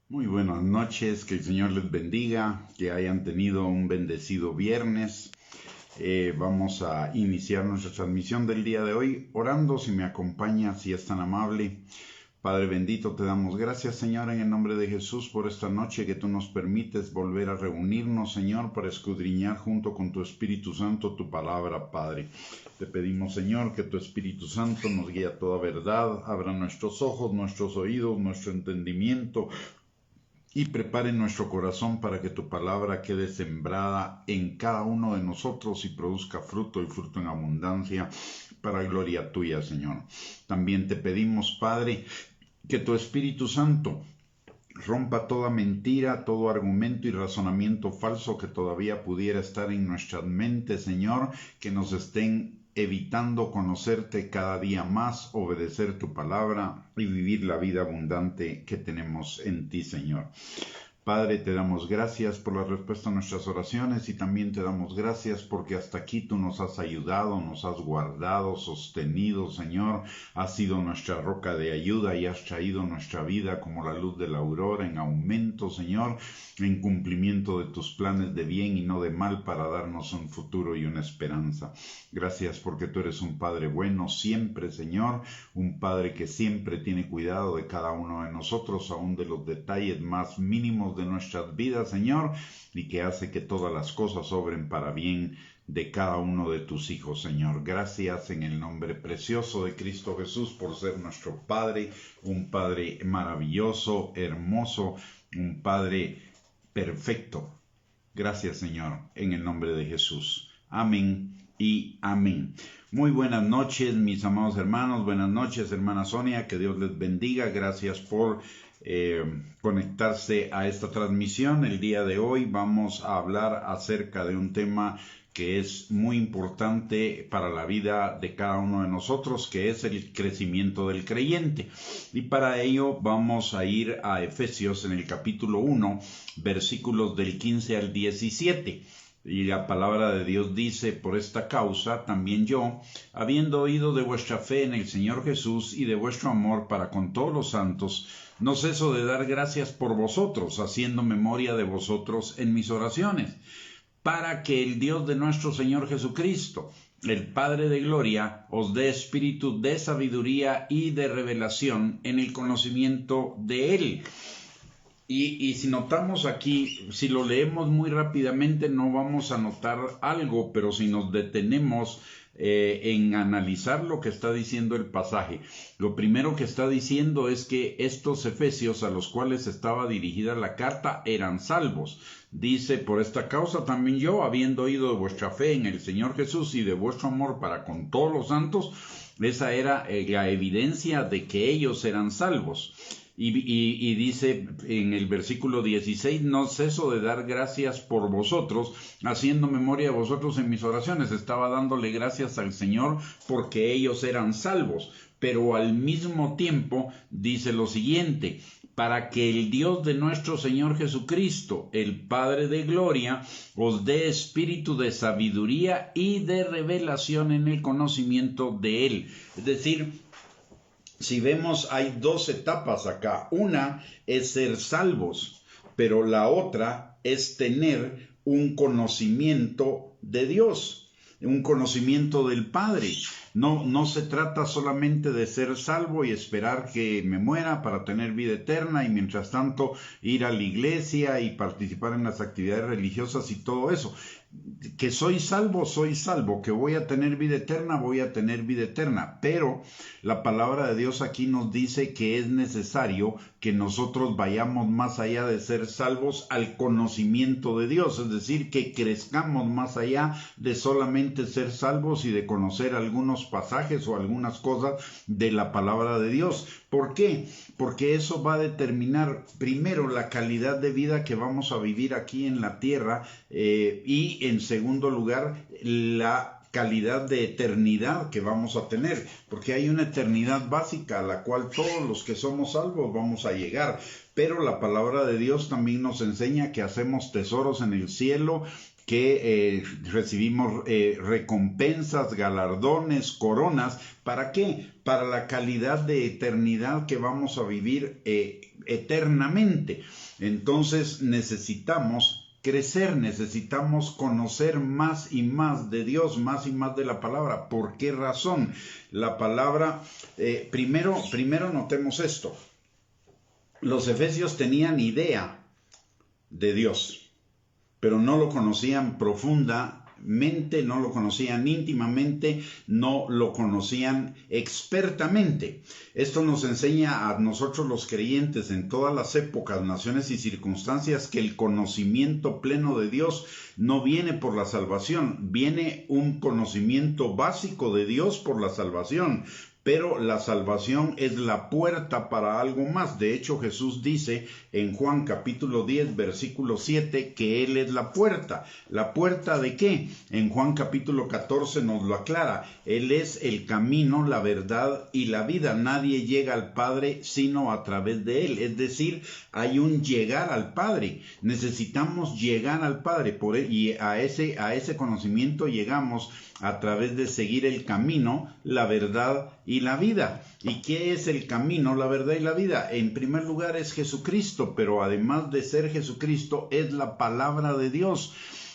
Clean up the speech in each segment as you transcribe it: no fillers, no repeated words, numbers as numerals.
Muy buenas noches, que el Señor les bendiga, que hayan tenido un bendecido viernes. Vamos a iniciar nuestra transmisión del día de hoy orando, si me acompaña, si es tan amable. Padre bendito, te damos gracias, Señor, en el nombre de Jesús, por esta noche que tú nos permites volver a reunirnos, Señor, para escudriñar junto con tu Espíritu Santo tu palabra, Padre. Te pedimos, Señor, que tu Espíritu Santo nos guíe a toda verdad, abra nuestros ojos, nuestros oídos, nuestro entendimiento, y prepare nuestro corazón para que tu palabra quede sembrada en cada uno de nosotros y produzca fruto y fruto en abundancia para gloria tuya, Señor. También te pedimos, Padre, que tu Espíritu Santo rompa toda mentira, todo argumento y razonamiento falso que todavía pudiera estar en nuestras mentes, Señor, que nos estén evitando conocerte cada día más, obedecer tu palabra y vivir la vida abundante que tenemos en ti, Señor. Padre, te damos gracias por la respuesta a nuestras oraciones y también te damos gracias porque hasta aquí tú nos has ayudado, nos has guardado, sostenido, Señor. Has sido nuestra roca de ayuda y has traído nuestra vida como la luz de la aurora en aumento, Señor, en cumplimiento de tus planes de bien y no de mal para darnos un futuro y una esperanza. Gracias porque tú eres un Padre bueno siempre, Señor, un Padre que siempre tiene cuidado de cada uno de nosotros, aún de los detalles más mínimos de nuestras vidas, Señor, y que hace que todas las cosas obren para bien de cada uno de tus hijos, Señor. Gracias en el nombre precioso de Cristo Jesús por ser nuestro Padre, un Padre maravilloso, hermoso, un Padre perfecto. Gracias, Señor, en el nombre de Jesús. Amén y amén. Muy buenas noches, mis amados hermanos. Buenas noches, hermana Sonia. Que Dios les bendiga. Gracias por conectarse a esta transmisión. El día de hoy vamos a hablar acerca de un tema que es muy importante para la vida de cada uno de nosotros, que es el crecimiento del creyente. Y para ello vamos a ir a Efesios en el capítulo 1, versículos del 15 al 17. Y la palabra de Dios dice: por esta causa también yo, habiendo oído de vuestra fe en el Señor Jesús y de vuestro amor para con todos los santos, no ceso de dar gracias por vosotros, haciendo memoria de vosotros en mis oraciones, para que el Dios de nuestro Señor Jesucristo, el Padre de gloria, os dé espíritu de sabiduría y de revelación en el conocimiento de Él. Y si notamos aquí, si lo leemos muy rápidamente no vamos a notar algo, pero si nos detenemos en analizar lo que está diciendo el pasaje, lo primero que está diciendo es que estos efesios a los cuales estaba dirigida la carta eran salvos. Dice: por esta causa también yo, habiendo oído de vuestra fe en el Señor Jesús y de vuestro amor para con todos los santos. Esa era la evidencia de que ellos eran salvos. Y dice en el versículo 16: no ceso de dar gracias por vosotros, haciendo memoria de vosotros en mis oraciones. Estaba dándole gracias al Señor porque ellos eran salvos, pero al mismo tiempo dice lo siguiente: para que el Dios de nuestro Señor Jesucristo, el Padre de gloria, os dé espíritu de sabiduría y de revelación en el conocimiento de Él. Es decir, si vemos, hay dos etapas acá. Una es ser salvos, pero la otra es tener un conocimiento de Dios, un conocimiento del Padre. No se trata solamente de ser salvo y esperar que me muera para tener vida eterna y mientras tanto ir a la iglesia y participar en las actividades religiosas y todo eso. Que soy salvo, que voy a tener vida eterna, pero la palabra de Dios aquí nos dice que es necesario que nosotros vayamos más allá de ser salvos al conocimiento de Dios, es decir, que crezcamos más allá de solamente ser salvos y de conocer algunos pasajes o algunas cosas de la palabra de Dios. ¿Por qué? Porque eso va a determinar primero la calidad de vida que vamos a vivir aquí en la tierra y en segundo lugar la calidad de eternidad que vamos a tener, porque hay una eternidad básica a la cual todos los que somos salvos vamos a llegar, pero la palabra de Dios también nos enseña que hacemos tesoros en el cielo que recibimos recompensas, galardones, coronas. ¿Para qué? Para la calidad de eternidad que vamos a vivir eternamente. Entonces necesitamos crecer, necesitamos conocer más y más de Dios, más y más de la palabra. ¿Por qué razón? La palabra, primero notemos esto. Los efesios tenían idea de Dios, pero no lo conocían profundamente, no lo conocían íntimamente, no lo conocían expertamente. Esto nos enseña a nosotros los creyentes en todas las épocas, naciones y circunstancias que el conocimiento pleno de Dios no viene por la salvación, viene un conocimiento básico de Dios por la salvación. Pero la salvación es la puerta para algo más. De hecho, Jesús dice en Juan capítulo 10, versículo 7, que Él es la puerta. ¿La puerta de qué? En Juan capítulo 14 nos lo aclara. Él es el camino, la verdad y la vida. Nadie llega al Padre sino a través de Él. Es decir, hay un llegar al Padre. Necesitamos llegar al Padre. Y a ese conocimiento llegamos a través de seguir el camino, la verdad y la vida. ¿Y qué es el camino, la verdad y la vida? En primer lugar es Jesucristo, pero además de ser Jesucristo es la palabra de Dios.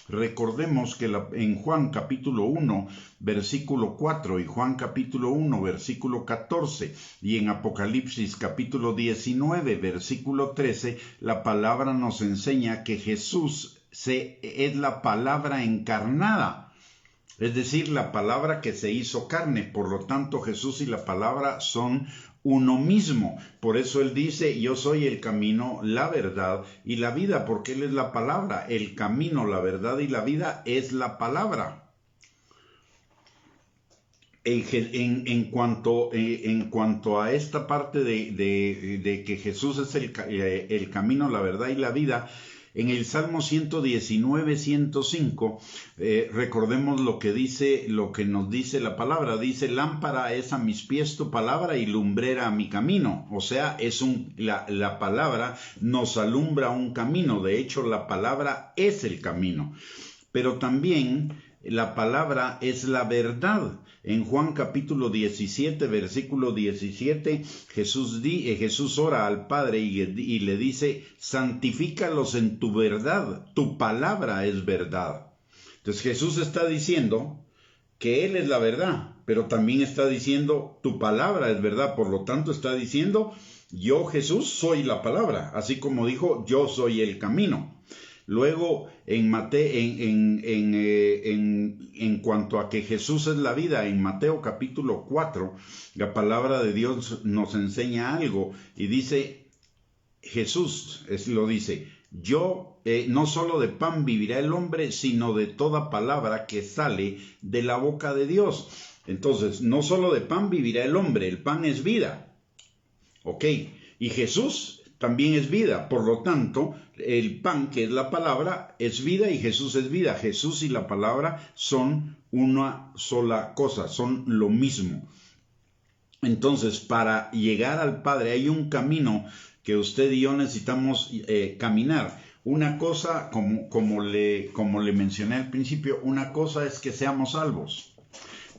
Recordemos que en Juan capítulo 1, versículo 4 y Juan capítulo 1, versículo 14 y en Apocalipsis capítulo 19, versículo 13, la palabra nos enseña que Jesús es la palabra encarnada. Es decir, la palabra que se hizo carne. Por lo tanto, Jesús y la palabra son uno mismo. Por eso Él dice, yo soy el camino, la verdad y la vida, porque Él es la palabra. El camino, la verdad y la vida es la palabra. En cuanto a esta parte de que Jesús es el camino, la verdad y la vida, en el Salmo 119, 105, recordemos lo que nos dice la palabra. Dice, lámpara es a mis pies tu palabra y lumbrera a mi camino. O sea, la palabra nos alumbra un camino. De hecho, la palabra es el camino. Pero también la palabra es la verdad. En Juan capítulo 17, versículo 17, Jesús ora al Padre y le dice, santifícalos en tu verdad, tu palabra es verdad. Entonces Jesús está diciendo que Él es la verdad, pero también está diciendo, tu palabra es verdad. Por lo tanto está diciendo, yo Jesús soy la palabra, así como dijo, yo soy el camino. Luego, en cuanto a que Jesús es la vida, en Mateo capítulo 4, la palabra de Dios nos enseña algo y dice, Jesús lo dice, no solo de pan vivirá el hombre, sino de toda palabra que sale de la boca de Dios. Entonces, no solo de pan vivirá el hombre, el pan es vida. ¿Ok? Y Jesús también es vida. Por lo tanto, el pan, que es la palabra, es vida y Jesús es vida. Jesús y la palabra son una sola cosa, son lo mismo. Entonces, para llegar al Padre hay un camino que usted y yo necesitamos caminar. Una cosa, como le mencioné al principio, una cosa es que seamos salvos,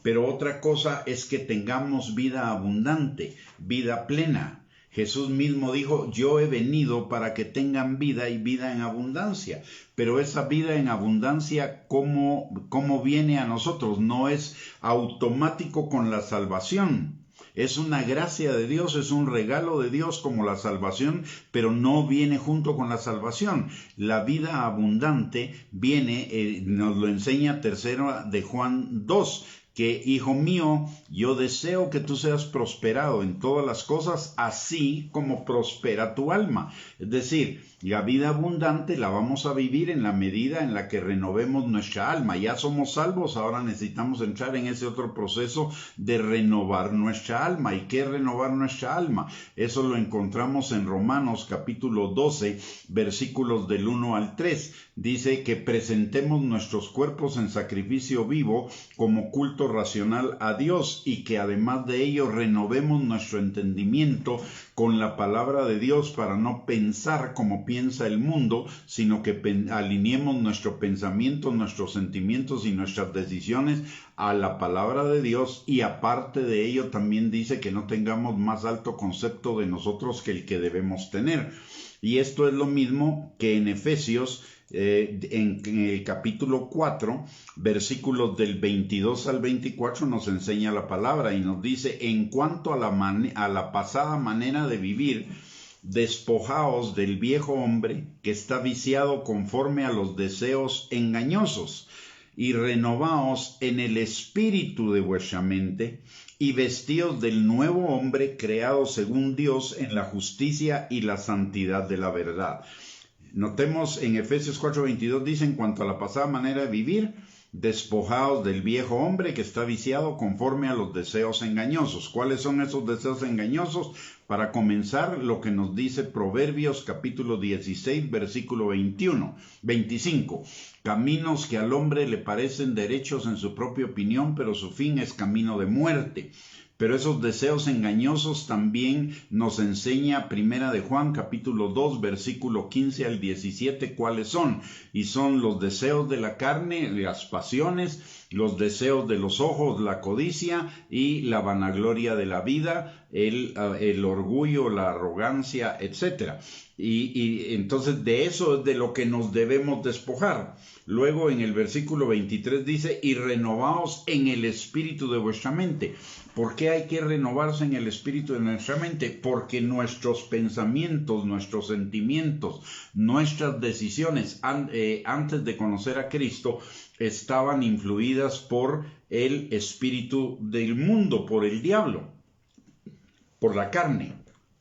pero otra cosa es que tengamos vida abundante, vida plena. Jesús mismo dijo, yo he venido para que tengan vida y vida en abundancia. Pero esa vida en abundancia, ¿cómo viene a nosotros? No es automático con la salvación. Es una gracia de Dios, es un regalo de Dios como la salvación, pero no viene junto con la salvación. La vida abundante viene, nos lo enseña 3 de Juan 2, que, hijo mío, yo deseo que tú seas prosperado en todas las cosas, así como prospera tu alma. Es decir, la vida abundante la vamos a vivir en la medida en la que renovemos nuestra alma. Ya somos salvos, ahora necesitamos entrar en ese otro proceso de renovar nuestra alma. ¿Y qué es renovar nuestra alma? Eso lo encontramos en Romanos capítulo 12, versículos del 1 al 3. Dice que presentemos nuestros cuerpos en sacrificio vivo como culto culto racional a Dios y que además de ello renovemos nuestro entendimiento con la palabra de Dios para no pensar como piensa el mundo, sino que alineemos nuestro pensamiento, nuestros sentimientos y nuestras decisiones a la palabra de Dios, y aparte de ello también dice que no tengamos más alto concepto de nosotros que el que debemos tener. Y esto es lo mismo que en Efesios, en el capítulo 4, versículos del 22 al 24 nos enseña la palabra y nos dice: en cuanto a la pasada manera de vivir, despojaos del viejo hombre que está viciado conforme a los deseos engañosos, y renovaos en el espíritu de vuestra mente, y vestíos del nuevo hombre creado según Dios en la justicia y la santidad de la verdad. Notemos en Efesios 4:22 dice: en cuanto a la pasada manera de vivir, despojaos del viejo hombre que está viciado conforme a los deseos engañosos. ¿Cuáles son esos deseos engañosos? Para comenzar, lo que nos dice Proverbios capítulo 16, versículo 25. Caminos que al hombre le parecen derechos en su propia opinión, pero su fin es camino de muerte. Pero esos deseos engañosos también nos enseña Primera de Juan capítulo 2 versículo 15 al 17 cuáles son. Y son los deseos de la carne, las pasiones, los deseos de los ojos, la codicia y la vanagloria de la vida, el orgullo, la arrogancia, etc. Y entonces de eso es de lo que nos debemos despojar. Luego en el versículo 23 dice: y renovaos en el espíritu de vuestra mente. ¿Por qué hay que renovarse en el espíritu de nuestra mente? Porque nuestros pensamientos, nuestros sentimientos, nuestras decisiones antes de conocer a Cristo estaban influidas por el espíritu del mundo, por el diablo, por la carne,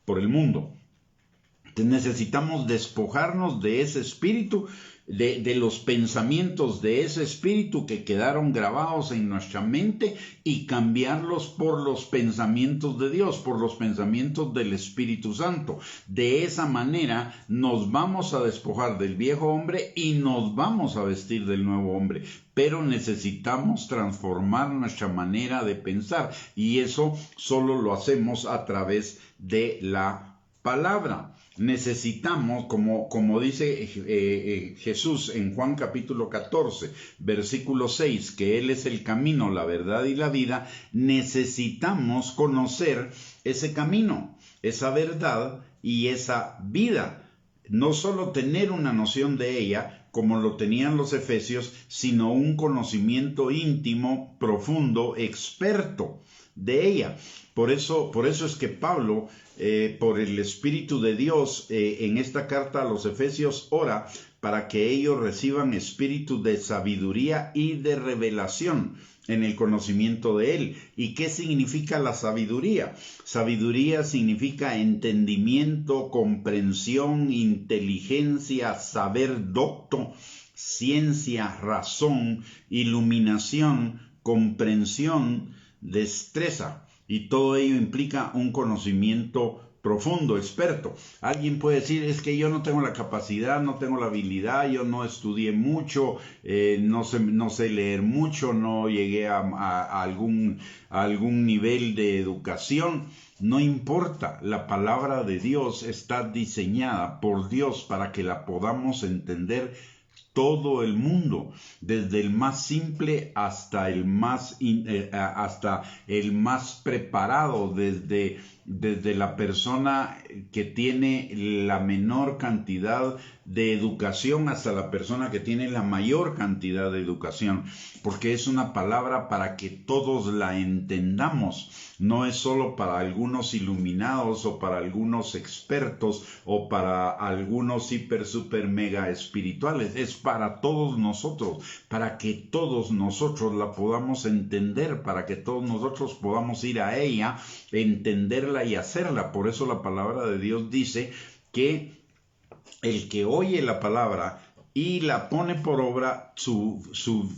por el mundo. Entonces necesitamos despojarnos de ese espíritu, de los pensamientos de ese espíritu que quedaron grabados en nuestra mente, y cambiarlos por los pensamientos de Dios, por los pensamientos del Espíritu Santo. De esa manera nos vamos a despojar del viejo hombre y nos vamos a vestir del nuevo hombre. Pero necesitamos transformar nuestra manera de pensar, y eso solo lo hacemos a través de la palabra. Necesitamos, como dice Jesús en Juan capítulo 14, versículo 6, que Él es el camino, la verdad y la vida. Necesitamos conocer ese camino, esa verdad y esa vida. No solo tener una noción de ella, como lo tenían los efesios, sino un conocimiento íntimo, profundo, experto de ella. Por eso es que Pablo, por el Espíritu de Dios, en esta carta a los Efesios, ora para que ellos reciban espíritu de sabiduría y de revelación en el conocimiento de Él. ¿Y qué significa la sabiduría? Sabiduría significa entendimiento, comprensión, inteligencia, saber docto, ciencia, razón, iluminación, comprensión, destreza. Y todo ello implica un conocimiento profundo, experto. Alguien puede decir: es que yo no tengo la capacidad, no tengo la habilidad, yo no estudié mucho, no sé leer mucho, no llegué a algún nivel de educación. No importa, la palabra de Dios está diseñada por Dios para que la podamos entender todo el mundo, desde el más simple hasta el más preparado, desde la persona que tiene la menor cantidad de educación hasta la persona que tiene la mayor cantidad de educación, porque es una palabra para que todos la entendamos. No es solo para algunos iluminados o para algunos expertos o para algunos super mega espirituales. Es para todos nosotros, para que todos nosotros la podamos entender, para que todos nosotros podamos ir a ella, entenderla y hacerla. Por eso la palabra de Dios dice que el que oye la palabra y la pone por obra, su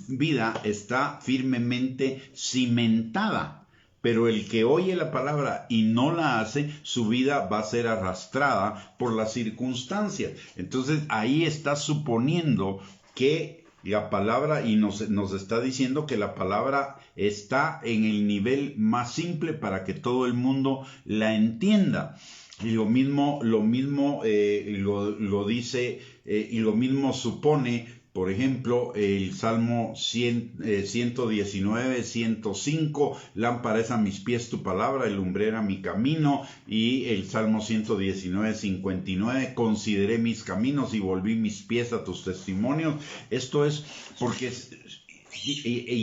vida está firmemente cimentada. Pero el que oye la palabra y no la hace, su vida va a ser arrastrada por las circunstancias. Entonces ahí está suponiendo que la palabra, y nos está diciendo que la palabra está en el nivel más simple para que todo el mundo la entienda. Y lo mismo lo dice y lo mismo supone, por ejemplo, el Salmo 119, 105, lámpara es a mis pies tu palabra, y lumbrera mi camino, y el Salmo 119, 59, consideré mis caminos y volví mis pies a tus testimonios. Esto es porque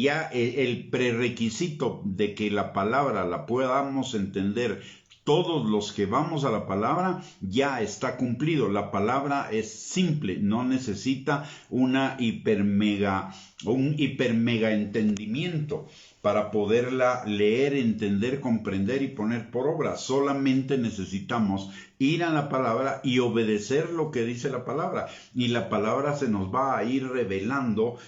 ya el prerequisito de que la palabra la podamos entender todos los que vamos a la palabra ya está cumplido. La palabra es simple, no necesita un hiper mega entendimiento para poderla leer, entender, comprender y poner por obra. Solamente necesitamos ir a la palabra y obedecer lo que dice la palabra. Y la palabra se nos va a ir revelando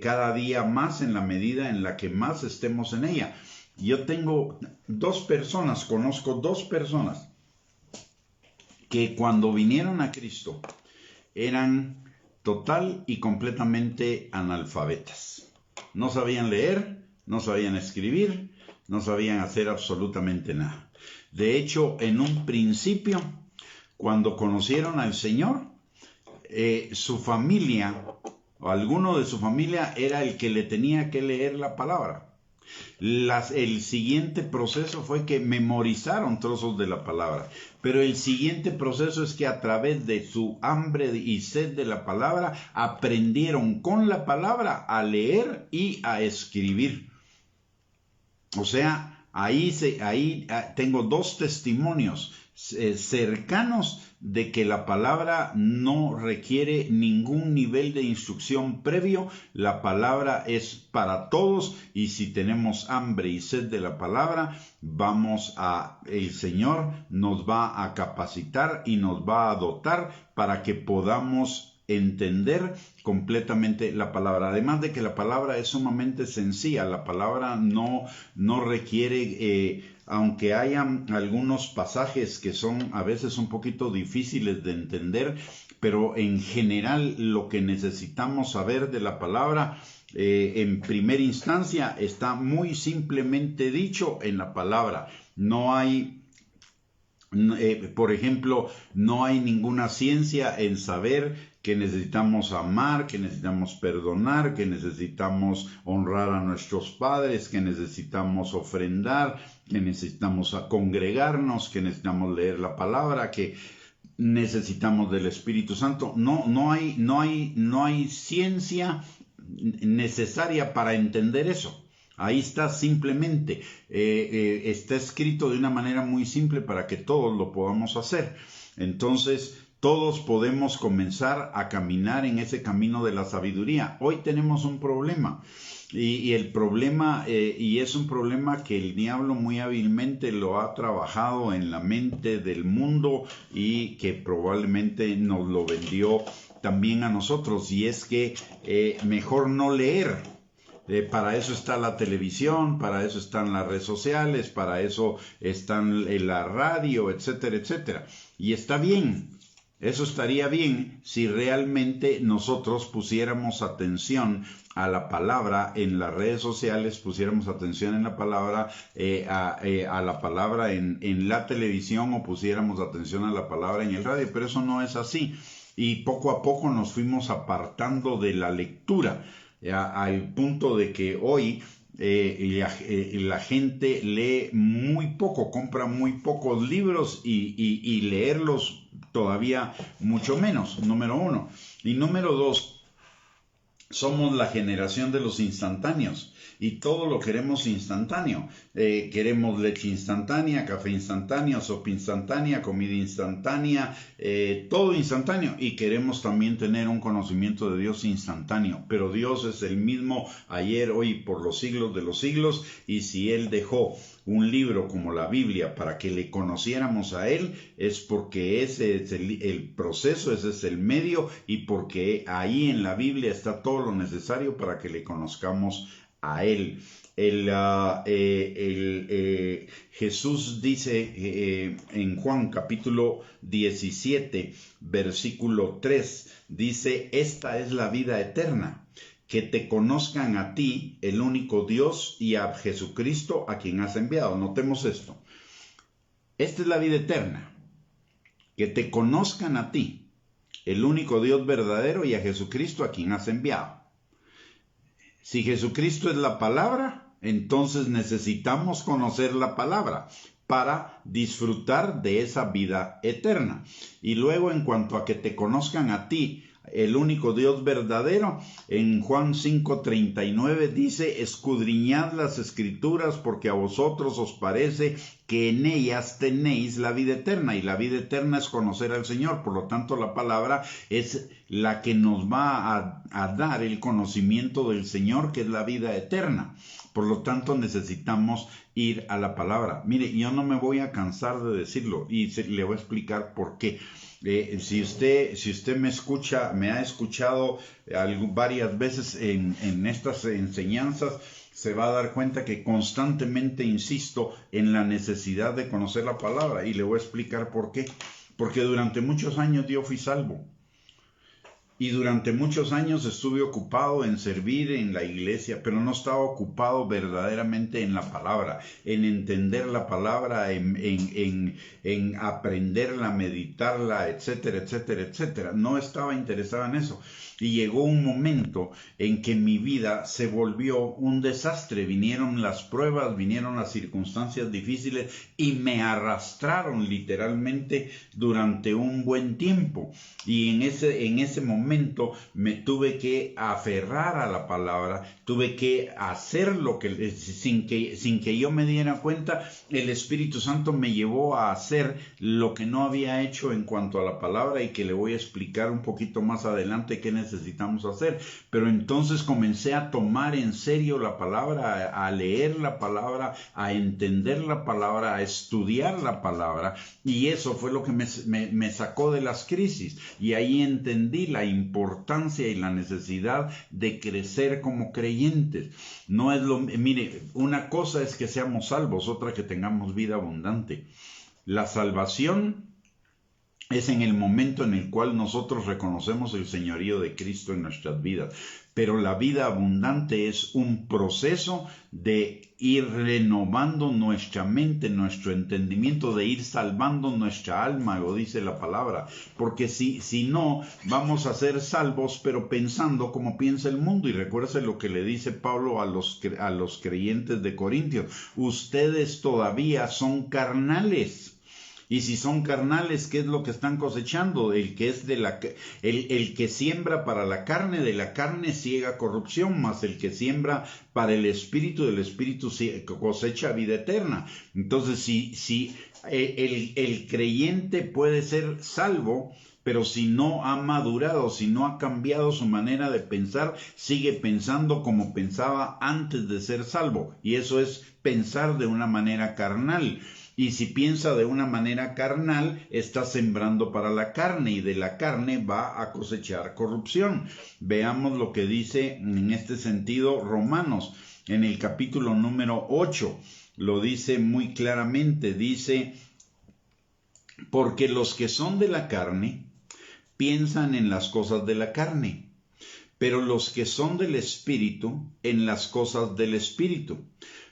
cada día más en la medida en la que más estemos en ella. Yo tengo conozco dos personas que cuando vinieron a Cristo eran total y completamente analfabetas. No sabían leer, no sabían escribir, no sabían hacer absolutamente nada. De hecho, en un principio, cuando conocieron al Señor, su familia, o alguno de su familia, era el que le tenía que leer la palabra. El siguiente proceso fue que memorizaron trozos de la palabra, pero el siguiente proceso es que a través de su hambre y sed de la palabra aprendieron con la palabra a leer y a escribir. O sea, ahí tengo dos testimonios cercanos de que la palabra no requiere ningún nivel de instrucción previo. La palabra es para todos, y si tenemos hambre y sed de la palabra, el Señor nos va a capacitar y nos va a dotar para que podamos entender completamente la palabra. Además de que la palabra es sumamente sencilla, la palabra no requiere, aunque hayan algunos pasajes que son a veces un poquito difíciles de entender, pero en general lo que necesitamos saber de la palabra en primera instancia está muy simplemente dicho en la palabra. No hay por ejemplo, no hay ninguna ciencia en saber que necesitamos amar, que necesitamos perdonar, que necesitamos honrar a nuestros padres, que necesitamos ofrendar, que necesitamos congregarnos, que necesitamos leer la palabra, que necesitamos del Espíritu Santo. No hay ciencia necesaria para entender eso. Ahí está simplemente, está escrito de una manera muy simple para que todos lo podamos hacer. Entonces, todos podemos comenzar a caminar en ese camino de la sabiduría. Hoy tenemos un problema, y el problema, y es un problema que el diablo muy hábilmente lo ha trabajado en la mente del mundo y que probablemente nos lo vendió también a nosotros, y es que mejor no leer. Para eso está la televisión, para eso están las redes sociales, para eso están la radio, etcétera, etcétera. Y está bien, eso estaría bien si realmente nosotros pusiéramos atención a la palabra en las redes sociales, pusiéramos atención en la palabra, a la palabra en la televisión, o pusiéramos atención a la palabra en el radio, pero eso no es así. Y poco a poco nos fuimos apartando de la lectura, al punto de que hoy la gente lee muy poco, compra muy pocos libros y leerlos todavía mucho menos, número uno. Y número dos, somos la generación de los instantáneos y todo lo queremos instantáneo. Queremos leche instantánea, café instantáneo, sopa instantánea, comida instantánea, todo instantáneo. Y queremos también tener un conocimiento de Dios instantáneo. Pero Dios es el mismo ayer, hoy, por los siglos de los siglos. Y si Él dejó un libro como la Biblia para que le conociéramos a Él, es porque ese es el proceso, ese es el medio, y porque ahí en la Biblia está todo lo necesario para que le conozcamos a Él. Jesús dice en Juan capítulo 17, versículo 3, dice: esta es la vida eterna, que te conozcan a ti, el único Dios, y a Jesucristo a quien has enviado. Notemos esto. Esta es la vida eterna, que te conozcan a ti, el único Dios verdadero, y a Jesucristo a quien has enviado. Si Jesucristo es la palabra, entonces necesitamos conocer la palabra para disfrutar de esa vida eterna. Y luego, en cuanto a que te conozcan a ti, el único Dios verdadero, en Juan 5:39 dice: escudriñad las escrituras, porque a vosotros os parece que en ellas tenéis la vida eterna, y la vida eterna es conocer al Señor. Por lo tanto, la palabra es la que nos va a dar el conocimiento del Señor, que es la vida eterna. Por lo tanto, necesitamos ir a la palabra. Mire, yo no me voy a cansar de decirlo, y le voy a explicar por qué. Si usted me ha escuchado varias veces en estas enseñanzas, se va a dar cuenta que constantemente insisto en la necesidad de conocer la palabra, y le voy a explicar por qué. Porque durante muchos años yo fui salvo. Y durante muchos años estuve ocupado en servir en la iglesia, pero no estaba ocupado verdaderamente en la palabra, en entender la palabra, en aprenderla, meditarla, etcétera, etcétera, etcétera. No estaba interesado en eso. Y llegó un momento en que mi vida se volvió un desastre. Vinieron las pruebas, vinieron las circunstancias difíciles y me arrastraron literalmente durante un buen tiempo. Y en ese momento me tuve que aferrar a la palabra, tuve que hacer lo que sin que yo me diera cuenta, el Espíritu Santo me llevó a hacer lo que no había hecho en cuanto a la palabra, y que le voy a explicar un poquito más adelante qué necesitamos hacer. Pero entonces comencé a tomar en serio la palabra, a leer la palabra, a entender la palabra, a estudiar la palabra, y eso fue lo que me sacó de las crisis. Y ahí entendí la importancia y la necesidad de crecer como creyentes. No es mire, una cosa es que seamos salvos, otra que tengamos vida abundante. La salvación es en el momento en el cual nosotros reconocemos el señorío de Cristo en nuestras vidas. Pero la vida abundante es un proceso de ir renovando nuestra mente, nuestro entendimiento, de ir salvando nuestra alma, lo dice la palabra. Porque si no, vamos a ser salvos, pero pensando como piensa el mundo. Y recuérdese lo que le dice Pablo a los creyentes de Corintios: ustedes todavía son carnales. Y si son carnales, ¿qué es lo que están cosechando? El que siembra para la carne, de la carne ciega corrupción, mas el que siembra para el espíritu, del espíritu cosecha vida eterna. Entonces, si el creyente puede ser salvo, pero si no ha madurado, si no ha cambiado su manera de pensar, sigue pensando como pensaba antes de ser salvo. Y eso es pensar de una manera carnal. Y si piensa de una manera carnal, está sembrando para la carne, y de la carne va a cosechar corrupción. Veamos lo que dice en este sentido Romanos, en el capítulo número 8. Lo dice muy claramente, dice: porque los que son de la carne piensan en las cosas de la carne, pero los que son del Espíritu en las cosas del Espíritu.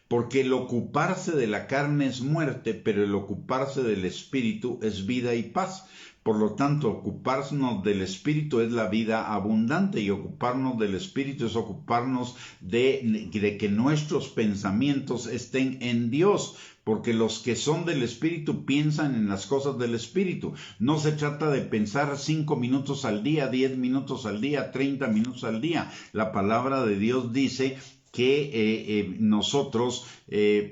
Porque el ocuparse de la carne es muerte, pero el ocuparse del Espíritu es vida y paz. Por lo tanto, ocuparnos del Espíritu es la vida abundante, y ocuparnos del Espíritu es ocuparnos de que nuestros pensamientos estén en Dios. Porque los que son del Espíritu piensan en las cosas del Espíritu. No se trata de pensar 5 minutos al día, 10 minutos al día, 30 minutos al día. La palabra de Dios dice que nosotros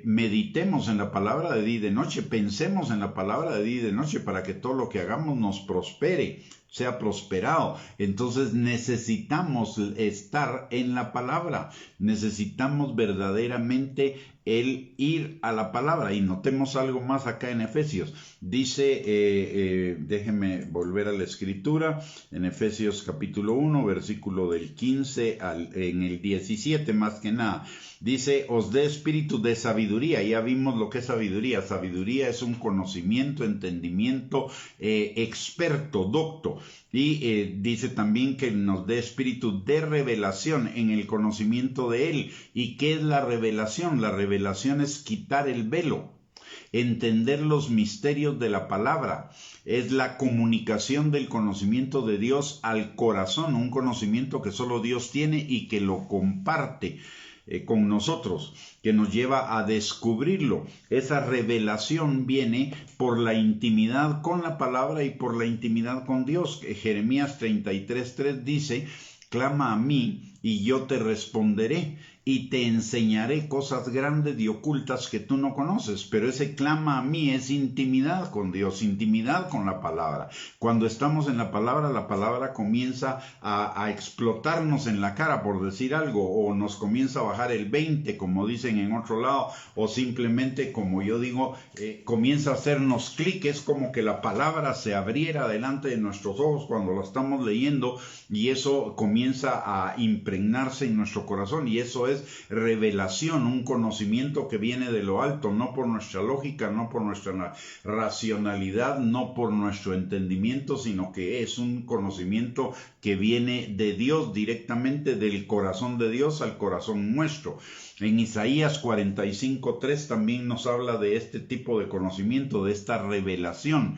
meditemos en la palabra de día y de noche, pensemos en la palabra de día y de noche, para que todo lo que hagamos nos prospere, sea prosperado. Entonces necesitamos estar en la palabra, necesitamos verdaderamente el ir a la palabra. Y notemos algo más acá en Efesios. Dice, déjenme volver a la escritura, en Efesios capítulo 1, versículo del 15 en el 17 más que nada. Dice, os dé espíritu de sabiduría. Ya vimos lo que es sabiduría. Sabiduría es un conocimiento, entendimiento, experto, docto. Y dice también que nos dé espíritu de revelación en el conocimiento de Él. ¿Y qué es la revelación? La revelación es quitar el velo, entender los misterios de la palabra. Es la comunicación del conocimiento de Dios al corazón, un conocimiento que solo Dios tiene y que lo comparte con nosotros, que nos lleva a descubrirlo. Esa revelación viene por la intimidad con la palabra y por la intimidad con Dios. Jeremías 33:3 dice, clama a mí y yo te responderé y te enseñaré cosas grandes y ocultas que tú no conoces. Pero ese clama a mí es intimidad con Dios, intimidad con la palabra. Cuando estamos en la palabra comienza a explotarnos en la cara, por decir algo, o nos comienza a bajar el 20, como dicen en otro lado, o simplemente, como yo digo, comienza a hacernos clic. Es como que la palabra se abriera delante de nuestros ojos cuando la estamos leyendo, y eso comienza a impregnarse en nuestro corazón, y eso es revelación, un conocimiento que viene de lo alto, no por nuestra lógica, no por nuestra racionalidad, no por nuestro entendimiento, sino que es un conocimiento que viene de Dios, directamente del corazón de Dios al corazón nuestro. En Isaías 45:3 también nos habla de este tipo de conocimiento, de esta revelación,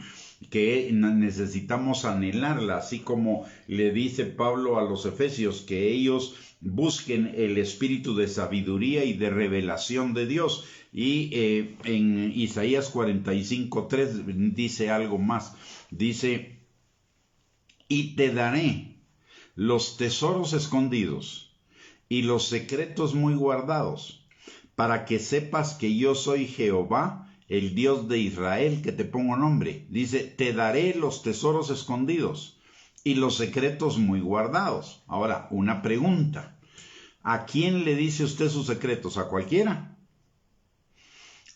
que necesitamos anhelarla, así como le dice Pablo a los Efesios, que ellos busquen el espíritu de sabiduría y de revelación de Dios. Y en Isaías 45:3 dice algo más. Dice, y te daré los tesoros escondidos y los secretos muy guardados, para que sepas que yo soy Jehová, el Dios de Israel, que te pongo nombre. Dice, te daré los tesoros escondidos y los secretos muy guardados. Ahora, una pregunta. ¿A quién le dice usted sus secretos? ¿A cualquiera?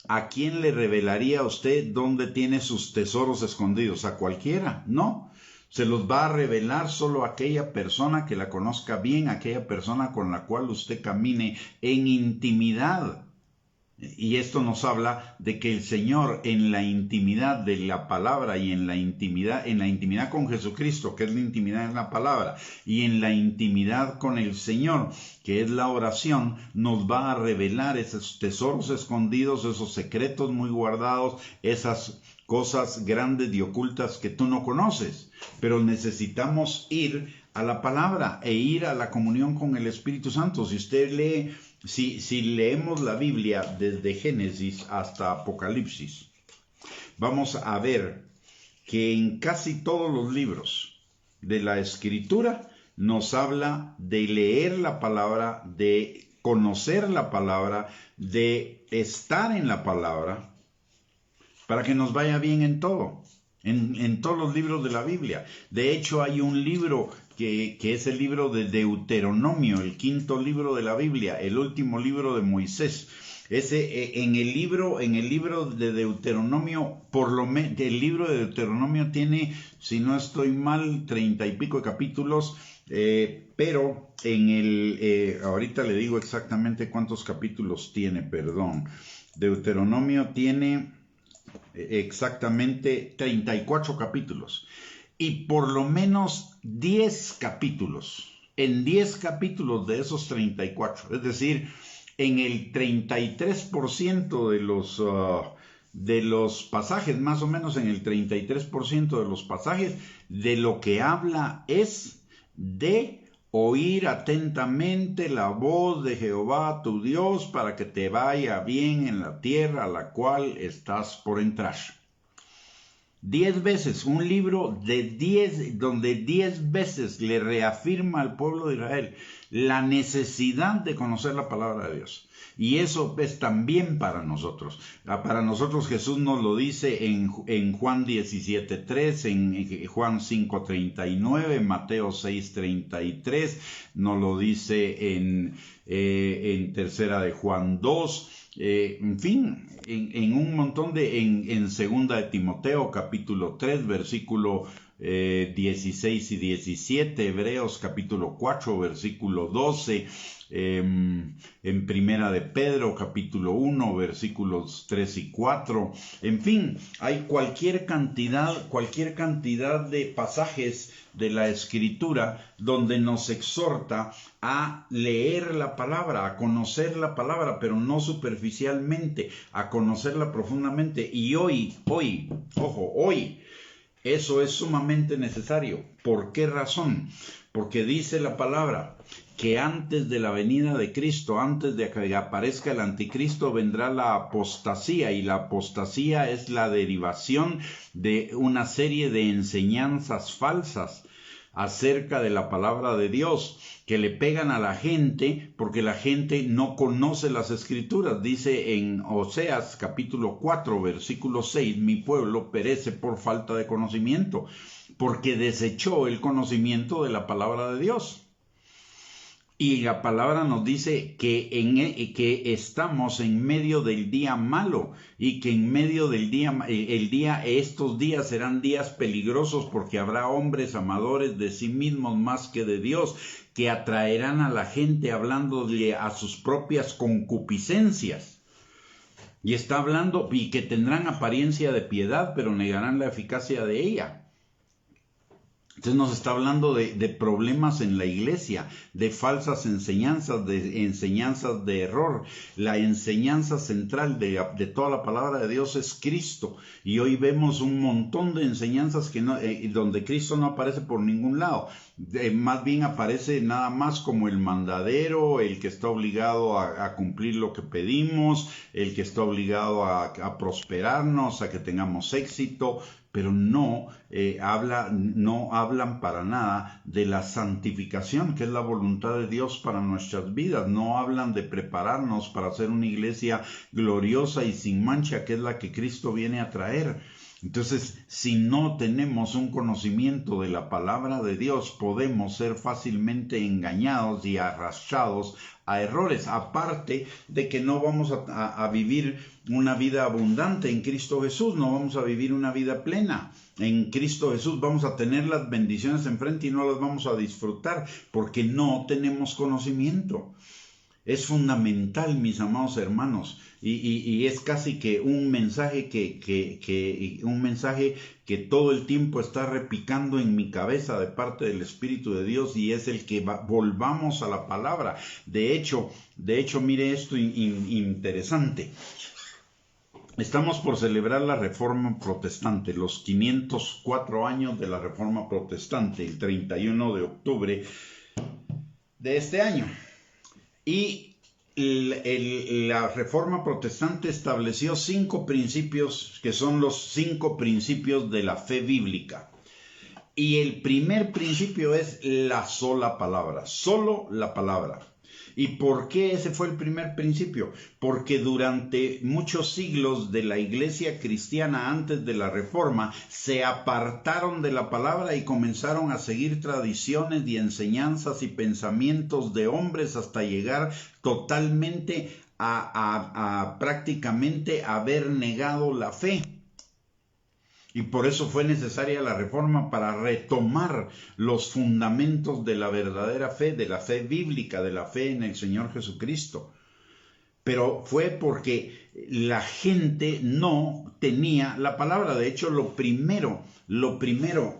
¿A quién le revelaría usted dónde tiene sus tesoros escondidos? ¿A cualquiera? No. Se los va a revelar solo a aquella persona que la conozca bien, aquella persona con la cual usted camine en intimidad. Y esto nos habla de que el Señor, en la intimidad de la palabra y en la intimidad con Jesucristo, que es la intimidad en la palabra, y en la intimidad con el Señor, que es la oración, nos va a revelar esos tesoros escondidos, esos secretos muy guardados, esas cosas grandes y ocultas que tú no conoces. Pero necesitamos ir a la palabra e ir a la comunión con el Espíritu Santo. Si usted lee, si leemos la Biblia desde Génesis hasta Apocalipsis, vamos a ver que en casi todos los libros de la Escritura nos habla de leer la palabra, de conocer la palabra, de estar en la palabra, para que nos vaya bien en todo, en todos los libros de la Biblia. De hecho, hay un libro que es el libro de Deuteronomio, el quinto libro de la Biblia, el último libro de Moisés. En el libro de Deuteronomio, el libro de Deuteronomio tiene, si no estoy mal, 30 y pico de capítulos, pero ahorita le digo exactamente cuántos capítulos tiene, perdón. Deuteronomio tiene exactamente 34 capítulos. Y por lo menos 10 capítulos, en 10 capítulos de esos 34, es decir, en el 33% de los pasajes, más o menos en el 33% de los pasajes, de lo que habla es de oír atentamente la voz de Jehová tu Dios para que te vaya bien en la tierra a la cual estás por entrar. 10 veces, un libro donde 10 veces le reafirma al pueblo de Israel la necesidad de conocer la palabra de Dios. Y eso es también para nosotros. Para nosotros Jesús nos lo dice en Juan 17:3, en Juan 5:39, Mateo 6:33, nos lo dice en tercera de Juan 2, en fin, en un montón en segunda de Timoteo, capítulo 3, versículo 16 y 17, Hebreos capítulo 4, versículo 12, en primera de Pedro capítulo 1, versículos 3 y 4, en fin, hay cualquier cantidad de pasajes de la Escritura donde nos exhorta a leer la palabra, a conocer la palabra, pero no superficialmente, a conocerla profundamente. Y hoy, eso es sumamente necesario. ¿Por qué razón? Porque dice la palabra que antes de la venida de Cristo, antes de que aparezca el anticristo, vendrá la apostasía, y la apostasía es la derivación de una serie de enseñanzas falsas acerca de la palabra de Dios, que le pegan a la gente porque la gente no conoce las Escrituras. Dice en Oseas capítulo 4 versículo 6, mi pueblo perece por falta de conocimiento, porque desechó el conocimiento de la palabra de Dios. Y la palabra nos dice que estamos en medio del día malo, y que en medio del estos días serán días peligrosos, porque habrá hombres amadores de sí mismos más que de Dios, que atraerán a la gente hablándole a sus propias concupiscencias. Y está hablando, y que tendrán apariencia de piedad, pero negarán la eficacia de ella. Entonces nos está hablando de problemas en la iglesia, de falsas enseñanzas, de enseñanzas de error. La enseñanza central de toda la palabra de Dios es Cristo. Y hoy vemos un montón de enseñanzas donde Cristo no aparece por ningún lado. Más bien aparece nada más como el mandadero, el que está obligado a cumplir lo que pedimos, el que está obligado a prosperarnos, a que tengamos éxito, pero no hablan para nada de la santificación, que es la voluntad de Dios para nuestras vidas. No hablan de prepararnos para ser una iglesia gloriosa y sin mancha, que es la que Cristo viene a traer. Entonces, si no tenemos un conocimiento de la palabra de Dios, podemos ser fácilmente engañados y arrastrados a errores, aparte de que no vamos a vivir una vida abundante en Cristo Jesús, no vamos a vivir una vida plena. En Cristo Jesús vamos a tener las bendiciones enfrente y no las vamos a disfrutar porque no tenemos conocimiento. Es fundamental, mis amados hermanos, y es casi que un mensaje que todo el tiempo está repicando en mi cabeza de parte del Espíritu de Dios, y es el que volvamos a la palabra. De hecho, mire esto interesante. Estamos por celebrar la Reforma Protestante, los 504 años de la Reforma Protestante, el 31 de octubre de este año. Y la Reforma Protestante estableció 5 principios que son los 5 principios de la fe bíblica. Y el primer principio es la sola palabra, solo la palabra. ¿Y por qué ese fue el primer principio? Porque durante muchos siglos de la iglesia cristiana antes de la Reforma se apartaron de la palabra y comenzaron a seguir tradiciones y enseñanzas y pensamientos de hombres hasta llegar totalmente a prácticamente haber negado la fe. Y por eso fue necesaria la Reforma, para retomar los fundamentos de la verdadera fe, de la fe bíblica, de la fe en el Señor Jesucristo. Pero fue porque la gente no tenía la palabra. De hecho, lo primero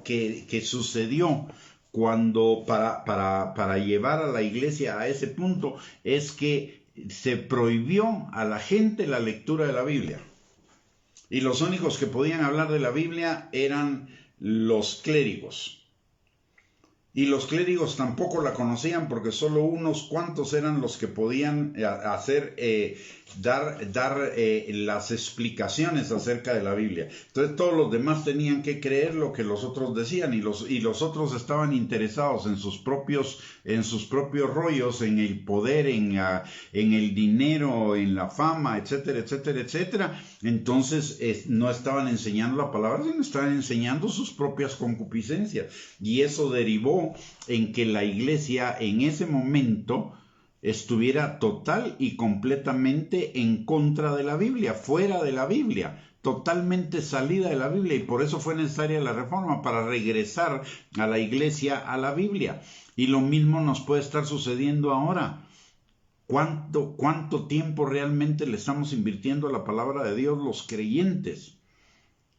que sucedió cuando para llevar a la iglesia a ese punto es que se prohibió a la gente la lectura de la Biblia. Y los únicos que podían hablar de la Biblia eran los clérigos. Y los clérigos tampoco la conocían, porque solo unos cuantos eran los que podían dar las explicaciones acerca de la Biblia. Entonces todos los demás tenían que creer lo que los otros decían, y los otros estaban interesados en sus propios rollos, en el poder, en el dinero, en la fama, etcétera, etcétera, etcétera. Entonces no estaban enseñando la palabra, sino estaban enseñando sus propias concupiscencias. Y eso derivó en que la iglesia en ese momento estuviera total y completamente en contra de la Biblia, fuera de la Biblia, totalmente salida de la Biblia, y por eso fue necesaria la reforma, para regresar a la iglesia a la Biblia. Y lo mismo nos puede estar sucediendo ahora. ¿Cuánto tiempo realmente le estamos invirtiendo a la palabra de Dios los creyentes?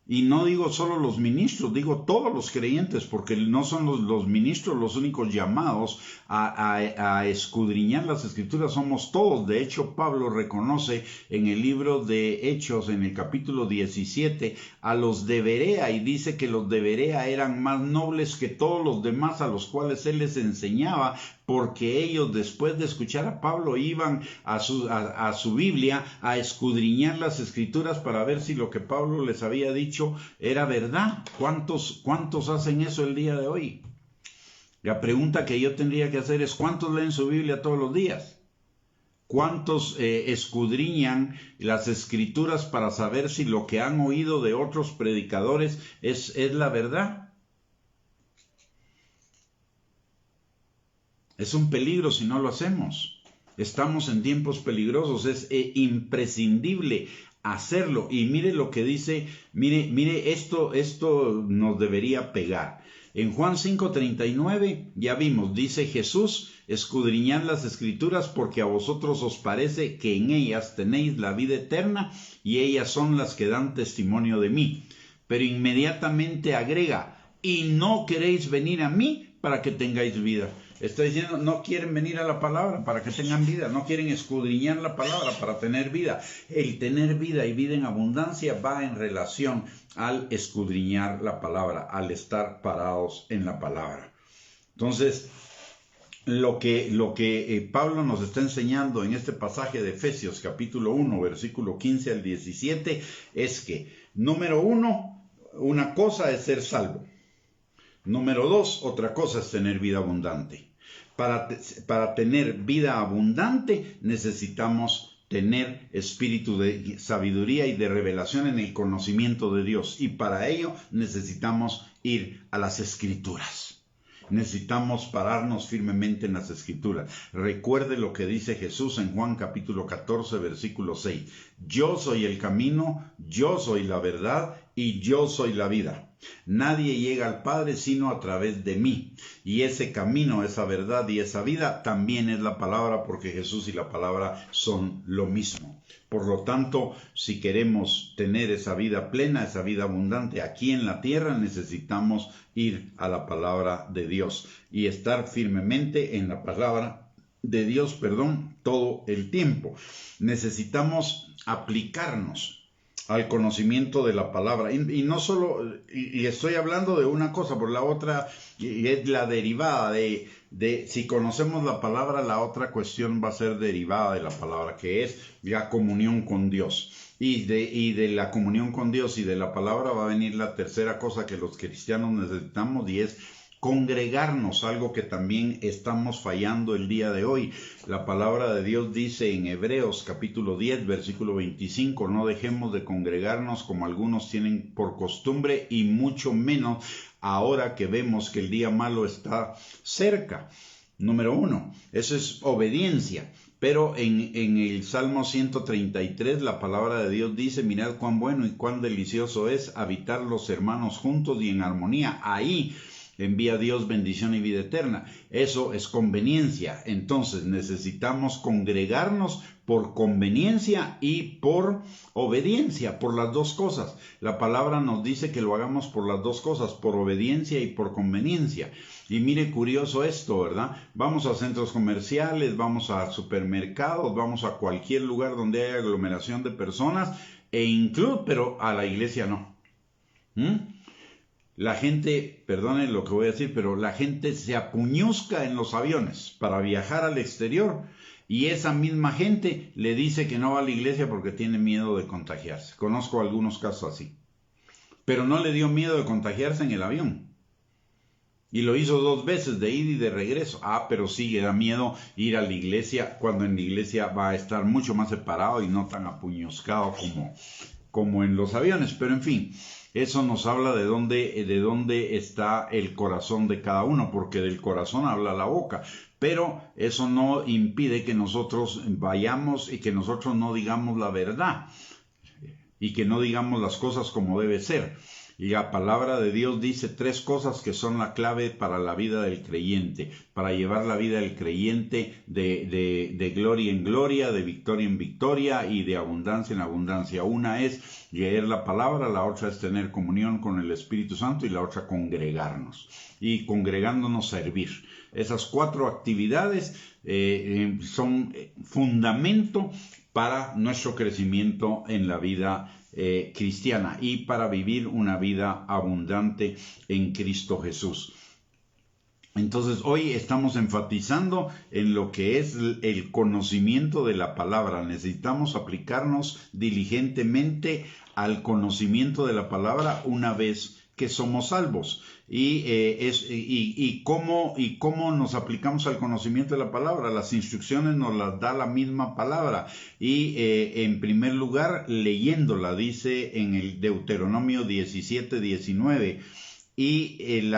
Y no digo solo los ministros, digo todos los creyentes, porque no son los ministros los únicos llamados a escudriñar las Escrituras, somos todos. De hecho, Pablo reconoce en el libro de Hechos, en el capítulo 17, a los de Berea, y dice que los de Berea eran más nobles que todos los demás a los cuales él les enseñaba, porque ellos, después de escuchar a Pablo, iban a su Biblia a escudriñar las Escrituras para ver si lo que Pablo les había dicho era verdad. ¿Cuántos hacen eso el día de hoy? La pregunta que yo tendría que hacer es: ¿cuántos leen su Biblia todos los días? ¿Cuántos escudriñan las Escrituras para saber si lo que han oído de otros predicadores es la verdad? Es un peligro si no lo hacemos. Estamos en tiempos peligrosos, es imprescindible hacerlo. Y mire lo que dice, mire, esto nos debería pegar. En Juan 5:39 ya vimos, dice Jesús: escudriñad las Escrituras, porque a vosotros os parece que en ellas tenéis la vida eterna, y ellas son las que dan testimonio de mí. Pero inmediatamente agrega: y no queréis venir a mí para que tengáis vida. Está diciendo, no quieren venir a la palabra para que tengan vida, no quieren escudriñar la palabra para tener vida. El tener vida y vida en abundancia va en relación al escudriñar la palabra, al estar parados en la palabra. Entonces, lo que Pablo nos está enseñando en este pasaje de Efesios capítulo 1, versículo 15 al 17, es que, número 1, una cosa es ser salvo. Número 2, otra cosa es tener vida abundante. Para tener vida abundante necesitamos tener espíritu de sabiduría y de revelación en el conocimiento de Dios. Y para ello necesitamos ir a las Escrituras. Necesitamos pararnos firmemente en las Escrituras. Recuerde lo que dice Jesús en Juan capítulo 14, versículo 6. Yo soy el camino, yo soy la verdad y yo soy la vida. Nadie llega al Padre sino a través de mí. Y ese camino, esa verdad y esa vida también es la palabra, porque Jesús y la palabra son lo mismo. Por lo tanto, si queremos tener esa vida plena, esa vida abundante aquí en la tierra, necesitamos ir a la palabra de Dios y estar firmemente en la palabra de Dios, todo el tiempo. Necesitamos aplicarnos al conocimiento de la palabra, y no solo, y estoy hablando de una cosa, por la otra es la derivada de si conocemos la palabra, la otra cuestión va a ser derivada de la palabra, que es la comunión con Dios. Y de la comunión con Dios y de la palabra va a venir la tercera cosa que los cristianos necesitamos, y es congregarnos, algo que también estamos fallando el día de hoy. La palabra de Dios dice en Hebreos capítulo 10, versículo 25, no dejemos de congregarnos como algunos tienen por costumbre, y mucho menos ahora que vemos que el día malo está cerca. Número 1, eso es obediencia. Pero en el Salmo 133 la palabra de Dios dice: mirad cuán bueno y cuán delicioso es habitar los hermanos juntos y en armonía. Ahí envía Dios bendición y vida eterna. Eso es conveniencia. Entonces necesitamos congregarnos por conveniencia y por obediencia, por las dos cosas. La palabra nos dice que lo hagamos por las dos cosas, por obediencia y por conveniencia. Y mire, curioso esto, ¿verdad? Vamos a centros comerciales, vamos a supermercados, vamos a cualquier lugar donde haya aglomeración de personas, pero a la iglesia no. La gente, perdone lo que voy a decir, pero la gente se apuñusca en los aviones para viajar al exterior, y esa misma gente le dice que no va a la iglesia porque tiene miedo de contagiarse. Conozco algunos casos así. Pero no le dio miedo de contagiarse en el avión. Y lo hizo 2 veces, de ida y de regreso. Pero sí le da miedo ir a la iglesia, cuando en la iglesia va a estar mucho más separado y no tan apuñuscado como en los aviones, pero en fin, eso nos habla de dónde está el corazón de cada uno, porque del corazón habla la boca. Pero eso no impide que nosotros vayamos y que nosotros no digamos la verdad y que no digamos las cosas como debe ser. Y la palabra de Dios dice 3 cosas que son la clave para la vida del creyente, para llevar la vida del creyente de gloria en gloria, de victoria en victoria y de abundancia en abundancia. Una es leer la palabra, la otra es tener comunión con el Espíritu Santo y la otra congregarnos. Y congregándonos servir. Esas 4 actividades son fundamento para nuestro crecimiento en la vida cristiana y para vivir una vida abundante en Cristo Jesús. Entonces hoy estamos enfatizando en lo que es el conocimiento de la palabra. Necesitamos aplicarnos diligentemente al conocimiento de la palabra una vez que somos salvos. Y cómo nos aplicamos al conocimiento de la palabra. Las instrucciones nos las da la misma palabra. Y en primer lugar, leyéndola, dice en el Deuteronomio 17:19. Y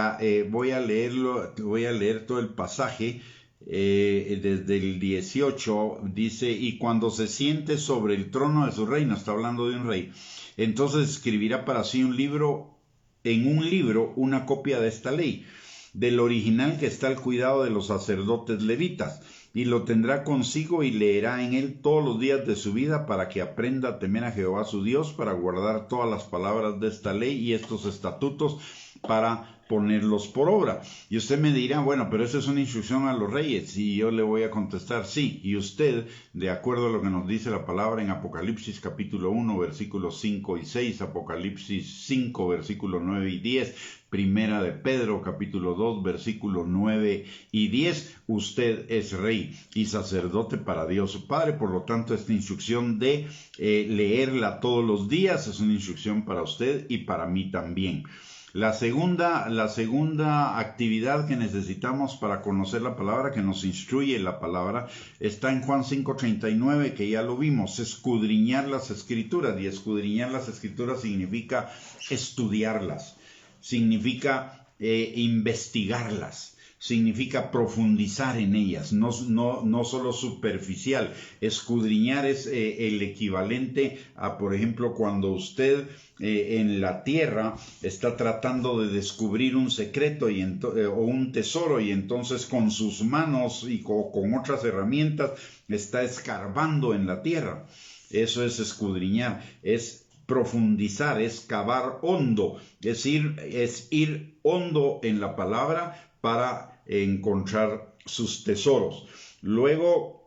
voy a leer todo el pasaje. Desde el 18 dice: y cuando se siente sobre el trono de su reino, está hablando de un rey, entonces escribirá para sí en un libro una copia de esta ley, del original que está al cuidado de los sacerdotes levitas, y lo tendrá consigo y leerá en él todos los días de su vida, para que aprenda a temer a Jehová su Dios, para guardar todas las palabras de esta ley y estos estatutos, para ponerlos por obra. Y usted me dirá: bueno, pero esa es una instrucción a los reyes. Y yo le voy a contestar: sí. Y usted, de acuerdo a lo que nos dice la palabra en Apocalipsis capítulo 1, versículos 5 y 6, Apocalipsis 5, versículos 9 y 10, Primera de Pedro capítulo 2, versículos 9 y 10, usted es rey y sacerdote para Dios su Padre. Por lo tanto, esta instrucción de leerla todos los días es una instrucción para usted y para mí también. La segunda actividad que necesitamos para conocer la palabra, que nos instruye la palabra, está en Juan 5:39, que ya lo vimos: escudriñar las Escrituras. Y escudriñar las Escrituras significa estudiarlas, significa investigarlas, significa profundizar en ellas, no solo superficial. Escudriñar es el equivalente a, por ejemplo, cuando usted en la tierra está tratando de descubrir un secreto o un tesoro, y entonces con sus manos y con otras herramientas está escarbando en la tierra. Eso es escudriñar, es profundizar, es cavar hondo, es ir hondo en la palabra para encontrar sus tesoros. Luego,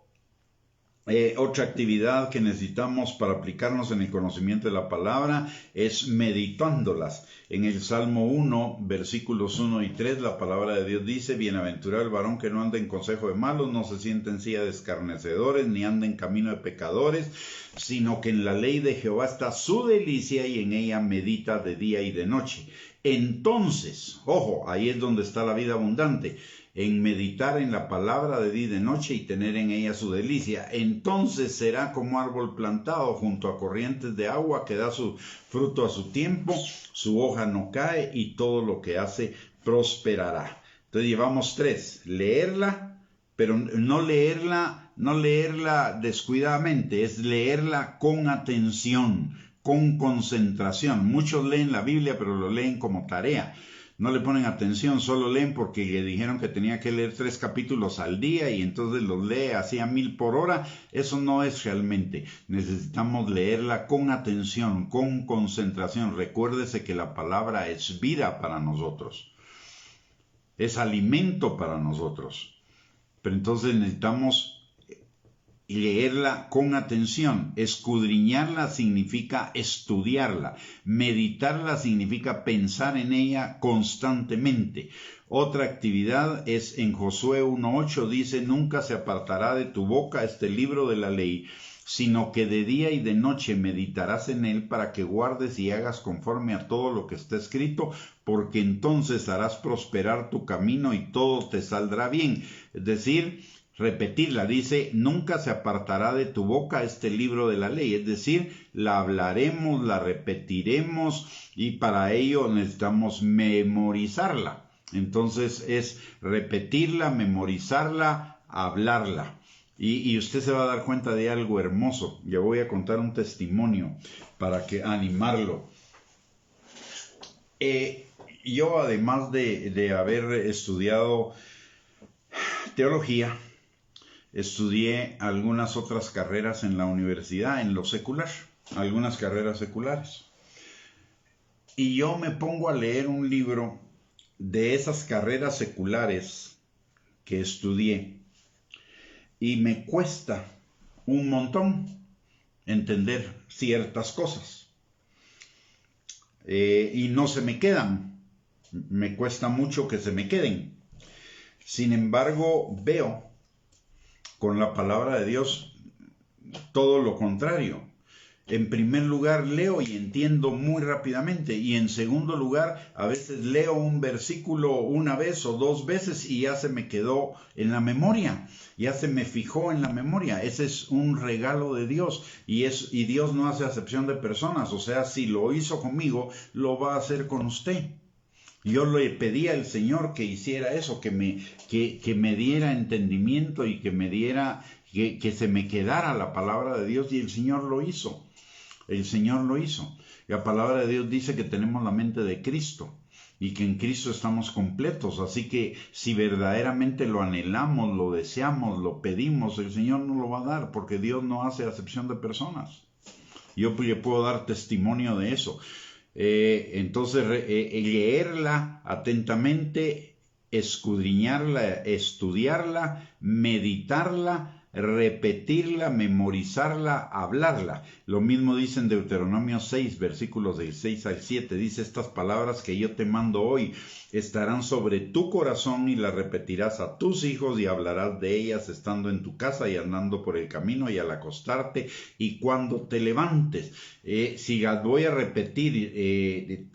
otra actividad que necesitamos para aplicarnos en el conocimiento de la palabra es meditándolas. En el Salmo 1, versículos 1 y 3, la palabra de Dios dice: bienaventurado el varón que no anda en consejo de malos, no se sienta en silla de escarnecedores, ni anda en camino de pecadores, sino que en la ley de Jehová está su delicia, y en ella medita de día y de noche. Entonces, ojo, ahí es donde está la vida abundante, en meditar en la palabra de día y de noche y tener en ella su delicia. Entonces será como árbol plantado junto a corrientes de agua, que da su fruto a su tiempo, su hoja no cae, y todo lo que hace prosperará. Entonces llevamos 3: leerla, pero no leerla descuidadamente, es leerla con atención, con concentración. Muchos leen la Biblia, pero lo leen como tarea. No le ponen atención, solo leen porque le dijeron que tenía que leer 3 capítulos al día, y entonces los lee así a 1000 por hora. Eso no es realmente. Necesitamos leerla con atención, con concentración. Recuérdese que la palabra es vida para nosotros, es alimento para nosotros. Pero entonces necesitamos leerla con atención. Escudriñarla significa estudiarla. Meditarla significa pensar en ella constantemente. Otra actividad es en Josué 1:8, dice: nunca se apartará de tu boca este libro de la ley, sino que de día y de noche meditarás en él, para que guardes y hagas conforme a todo lo que está escrito, porque entonces harás prosperar tu camino y todo te saldrá bien. Es decir, repetirla. Dice, nunca se apartará de tu boca este libro de la ley, es decir, la hablaremos, la repetiremos y para ello necesitamos memorizarla. Entonces es repetirla, memorizarla, hablarla. Y usted se va a dar cuenta de algo hermoso. Yo voy a contar un testimonio para animarlo. Yo, además de haber estudiado teología, estudié algunas otras carreras en la universidad, en lo secular, algunas carreras seculares. Y yo me pongo a leer un libro de esas carreras seculares que estudié y me cuesta un montón entender ciertas cosas. Y no se me quedan, me cuesta mucho que se me queden. Sin embargo, veo con la palabra de Dios todo lo contrario. En primer lugar, leo y entiendo muy rápidamente. Y en segundo lugar, a veces leo un versículo una vez o dos veces y ya se me quedó en la memoria. Ya se me fijó en la memoria. Ese es un regalo de Dios. Y Dios no hace acepción de personas. O sea, si lo hizo conmigo, lo va a hacer con usted. Yo le pedí al Señor que hiciera eso, que me diera entendimiento y que me diera, que se me quedara la palabra de Dios, y el Señor lo hizo. El Señor lo hizo. La palabra de Dios dice que tenemos la mente de Cristo y que en Cristo estamos completos. Así que si verdaderamente lo anhelamos, lo deseamos, lo pedimos, el Señor nos lo va a dar, porque Dios no hace acepción de personas. Yo le puedo dar testimonio de eso. Entonces, leerla atentamente, escudriñarla, estudiarla, meditarla, repetirla, memorizarla, hablarla. Lo mismo dice en Deuteronomio 6, versículos del 6 al 7. Dice, estas palabras que yo te mando hoy estarán sobre tu corazón y las repetirás a tus hijos y hablarás de ellas estando en tu casa y andando por el camino y al acostarte y cuando te levantes. Si las voy a repetir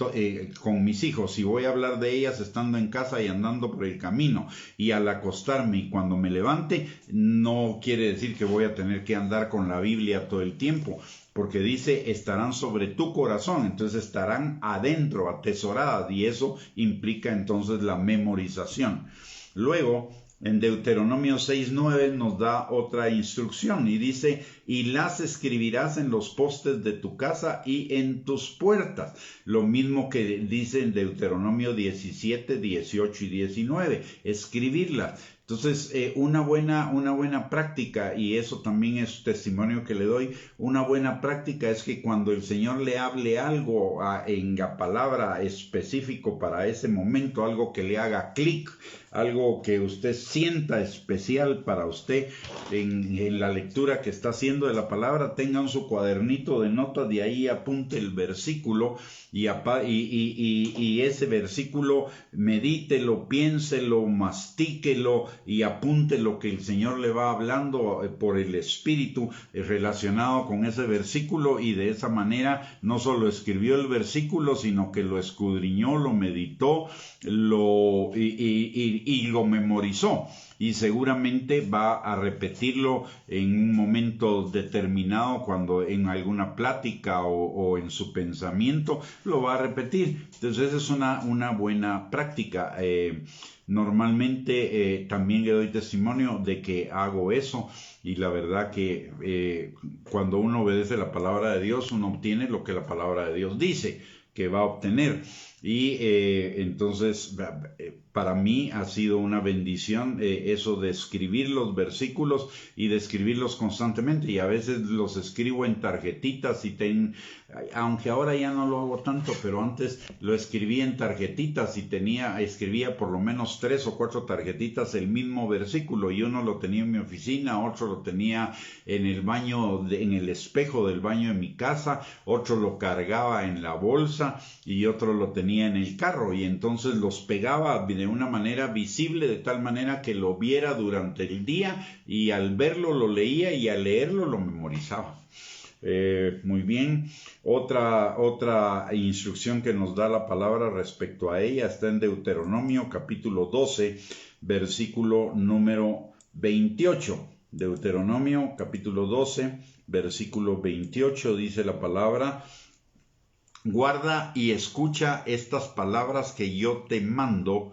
con mis hijos, si voy a hablar de ellas estando en casa y andando por el camino y al acostarme y cuando me levante, no quiere decir que voy a tener que andar con la Biblia todo el tiempo, porque dice estarán sobre tu corazón, entonces estarán adentro, atesoradas, y eso implica entonces la memorización. Luego, en Deuteronomio 6:9 nos da otra instrucción y dice, y las escribirás en los postes de tu casa y en tus puertas. Lo mismo que dice en Deuteronomio 17, 18 y 19, escribirlas. Entonces, una buena práctica, y eso también es testimonio que le doy, una buena práctica es que cuando el Señor le hable algo en la palabra específico para ese momento, algo que le haga clic, algo que usted sienta especial para usted en la lectura que está haciendo de la palabra, tengan su cuadernito de notas, de ahí apunte el versículo y ese versículo medítelo, piénselo, mastíquelo y apunte lo que el Señor le va hablando por el Espíritu relacionado con ese versículo, y de esa manera no solo escribió el versículo, sino que lo escudriñó, lo meditó y lo memorizó, y seguramente va a repetirlo en un momento determinado, cuando en alguna plática o en su pensamiento lo va a repetir. Entonces esa es una buena práctica. Normalmente también le doy testimonio de que hago eso, y la verdad que cuando uno obedece la palabra de Dios, uno obtiene lo que la palabra de Dios dice que va a obtener. Y entonces para mí ha sido una bendición eso de escribir los versículos y de escribirlos constantemente, y a veces los escribo en tarjetitas aunque ahora ya no lo hago tanto, pero antes lo escribía en tarjetitas y escribía por lo menos 3 o 4 tarjetitas el mismo versículo, y uno lo tenía en mi oficina, otro lo tenía en el baño, en el espejo del baño de mi casa, otro lo cargaba en la bolsa y otro lo tenía en el carro, y entonces los pegaba de una manera visible, de tal manera que lo viera durante el día, y al verlo lo leía y al leerlo lo memorizaba. Muy bien. Otra instrucción que nos da la palabra respecto a ella está en Deuteronomio capítulo 12, versículo número 28. Deuteronomio capítulo 12, versículo 28 dice la palabra: guarda y escucha estas palabras que yo te mando,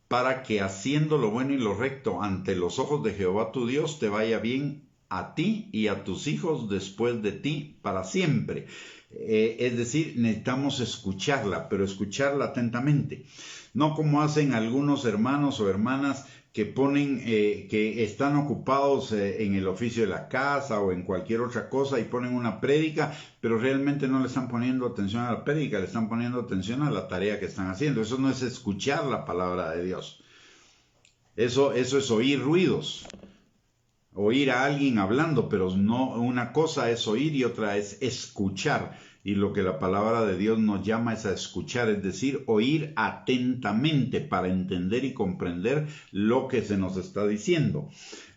para que haciendo lo bueno y lo recto ante los ojos de Jehová tu Dios te vaya bien a ti y a tus hijos después de ti para siempre. Es decir, necesitamos escucharla, pero escucharla atentamente. No como hacen algunos hermanos o hermanas que ponen, que están ocupados en el oficio de la casa o en cualquier otra cosa y ponen una prédica, pero realmente no le están poniendo atención a la prédica, le están poniendo atención a la tarea que están haciendo. Eso no es escuchar la palabra de Dios. Eso es oír ruidos, oír a alguien hablando, pero no, una cosa es oír y otra es escuchar. Y lo que la palabra de Dios nos llama es a escuchar, es decir, oír atentamente para entender y comprender lo que se nos está diciendo.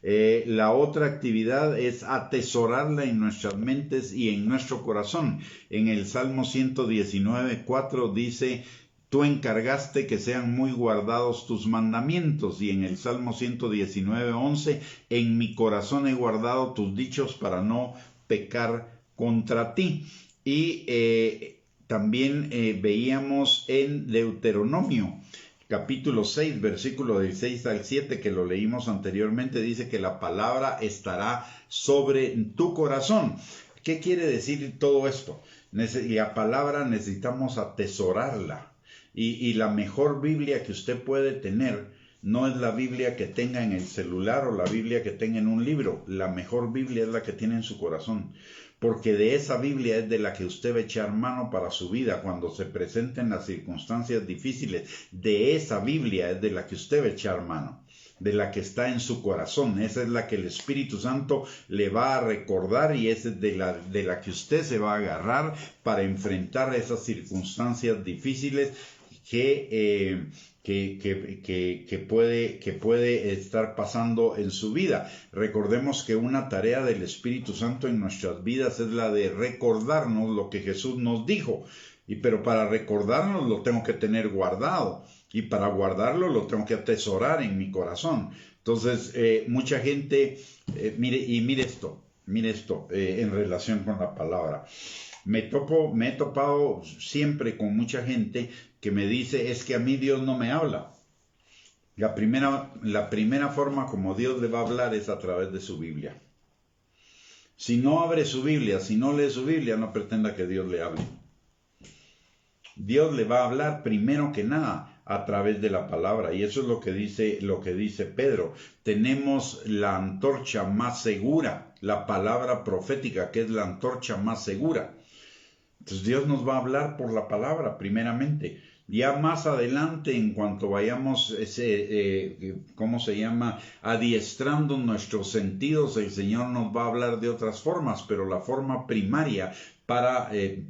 La otra actividad es atesorarla en nuestras mentes y en nuestro corazón. En el Salmo 119:4 dice: tú encargaste que sean muy guardados tus mandamientos. Y en el Salmo 119:11, en mi corazón he guardado tus dichos para no pecar contra ti. Y también veíamos en Deuteronomio capítulo 6, versículo del 6 al 7, que lo leímos anteriormente, dice que la palabra estará sobre tu corazón. ¿Qué quiere decir todo esto? La palabra necesitamos atesorarla. Y la mejor Biblia que usted puede tener no es la Biblia que tenga en el celular o la Biblia que tenga en un libro. La mejor Biblia es la que tiene en su corazón. Porque de esa Biblia es de la que usted va a echar mano para su vida cuando se presenten las circunstancias difíciles. De esa Biblia es de la que usted va a echar mano, de la que está en su corazón. Esa es la que el Espíritu Santo le va a recordar y esa es de la que usted se va a agarrar para enfrentar esas circunstancias difíciles que puede estar pasando en su vida. Recordemos que una tarea del Espíritu Santo en nuestras vidas es la de recordarnos lo que Jesús nos dijo. Pero para recordarnos lo tengo que tener guardado. Y para guardarlo lo tengo que atesorar en mi corazón. Entonces, mucha gente, mire esto en relación con la palabra. Me he topado siempre con mucha gente que me dice: es que a mí Dios no me habla. La primera forma como Dios le va a hablar es a través de su Biblia. Si no abre su Biblia, si no lee su Biblia, no pretenda que Dios le hable. Dios le va a hablar primero que nada a través de la palabra, y eso es lo que dice Pedro. Tenemos la antorcha más segura, la palabra profética, que es la antorcha más segura. Entonces Dios nos va a hablar por la palabra primeramente. Ya más adelante, en cuanto vayamos, adiestrando nuestros sentidos, el Señor nos va a hablar de otras formas, pero la forma primaria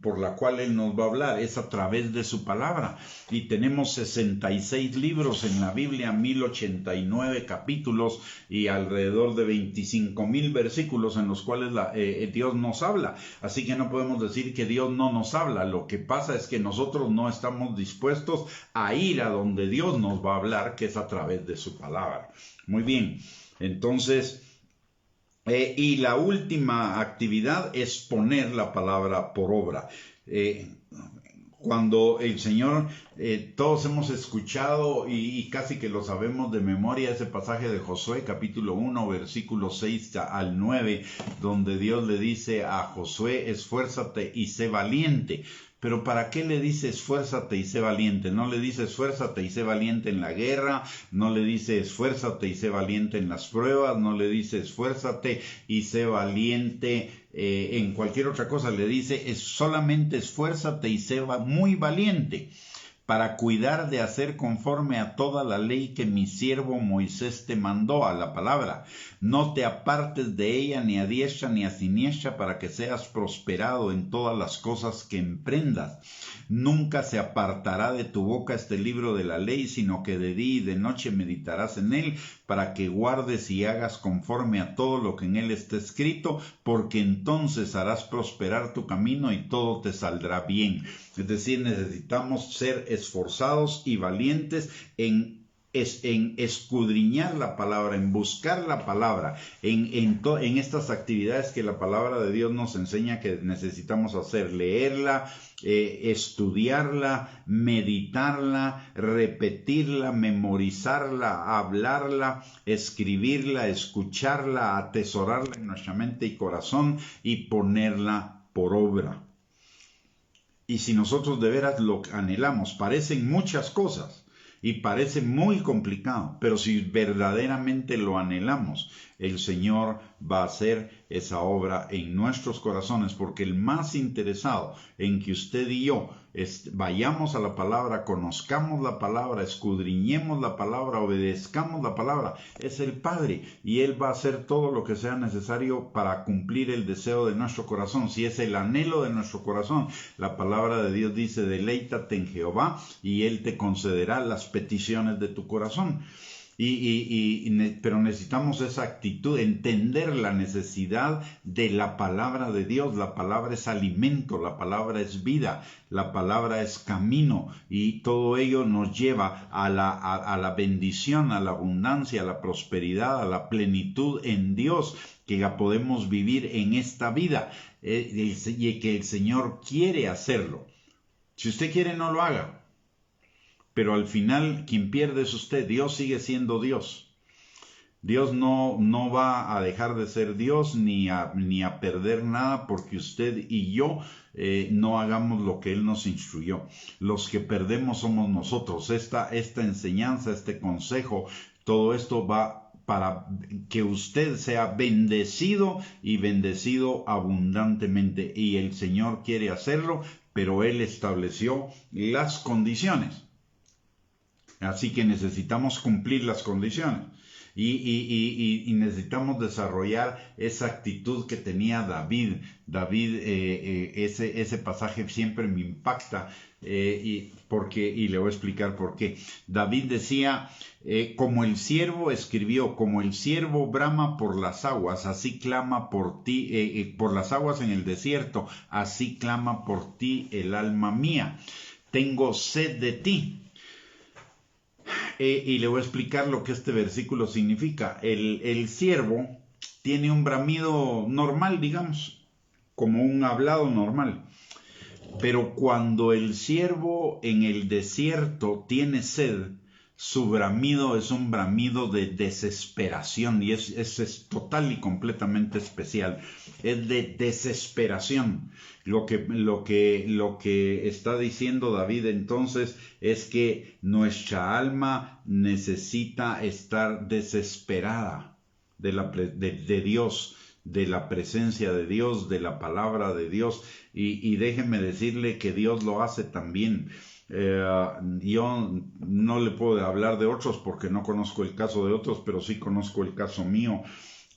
por la cual Él nos va a hablar es a través de su palabra. Y tenemos 66 libros en la Biblia, 1089 capítulos y alrededor de 25,000 versículos en los cuales Dios nos habla. Así que no podemos decir que Dios no nos habla. Lo que pasa es que nosotros no estamos dispuestos a ir a donde Dios nos va a hablar, que es a través de su palabra. Muy bien, entonces... y la última actividad es poner la palabra por obra. Cuando el Señor, todos hemos escuchado y casi que lo sabemos de memoria, ese pasaje de Josué capítulo 1 versículos 6 al 9, donde Dios le dice a Josué: esfuérzate y sé valiente. Pero ¿para qué le dice esfuérzate y sé valiente? No le dice esfuérzate y sé valiente en la guerra, no le dice esfuérzate y sé valiente en las pruebas, no le dice esfuérzate y sé valiente en cualquier otra cosa. Le dice solamente esfuérzate y sé muy valiente para cuidar de hacer conforme a toda la ley que mi siervo Moisés te mandó, a la palabra. No te apartes de ella ni a diestra ni a siniestra, para que seas prosperado en todas las cosas que emprendas. Nunca se apartará de tu boca este libro de la ley, sino que de día y de noche meditarás en él, para que guardes y hagas conforme a todo lo que en él está escrito, porque entonces harás prosperar tu camino y todo te saldrá bien. Es decir, necesitamos ser esforzados y valientes en es en escudriñar la palabra, en buscar la palabra, en estas actividades que la palabra de Dios nos enseña que necesitamos hacer: leerla, estudiarla, meditarla, repetirla, memorizarla, hablarla, escribirla, escucharla, atesorarla en nuestra mente y corazón y ponerla por obra. Y si nosotros de veras lo anhelamos, parecen muchas cosas y parece muy complicado, pero si verdaderamente lo anhelamos, el Señor va a hacer esa obra en nuestros corazones, porque el más interesado en que usted y yo vayamos a la palabra, conozcamos la palabra, escudriñemos la palabra, obedezcamos la palabra, es el Padre, y Él va a hacer todo lo que sea necesario para cumplir el deseo de nuestro corazón. Si es el anhelo de nuestro corazón, la palabra de Dios dice: deleítate en Jehová y Él te concederá las peticiones de tu corazón. Pero necesitamos esa actitud, entender la necesidad de la palabra de Dios. La palabra es alimento, la palabra es vida, la palabra es camino, y todo ello nos lleva a la bendición, a la abundancia, a la prosperidad, a la plenitud en Dios, que la podemos vivir en esta vida, y que el Señor quiere hacerlo. Si usted quiere, no lo haga. Pero al final quien pierde es usted. Dios sigue siendo Dios. Dios no va a dejar de ser Dios ni a perder nada porque usted y yo no hagamos lo que Él nos instruyó. Los que perdemos somos nosotros. Esta enseñanza, este consejo, todo esto va para que usted sea bendecido y bendecido abundantemente. Y el Señor quiere hacerlo, pero Él estableció las condiciones. Así que necesitamos cumplir las condiciones y necesitamos desarrollar esa actitud que tenía David. Ese pasaje siempre me impacta y le voy a explicar por qué. David decía: como el siervo escribió, como el siervo brama por las aguas, así clama por ti, por las aguas en el desierto, así clama por ti el alma mía. Tengo sed de ti. Y le voy a explicar lo que este versículo significa. El siervo tiene un bramido normal, digamos, como un hablado normal. Pero cuando el siervo en el desierto tiene sed, su bramido es un bramido de desesperación, y es total y completamente especial. Es de desesperación. Lo que está diciendo David entonces es que nuestra alma necesita estar desesperada de Dios, de la presencia de Dios, de la palabra de Dios, y déjeme decirle que Dios lo hace también. Yo no le puedo hablar de otros porque no conozco el caso de otros, pero sí conozco el caso mío.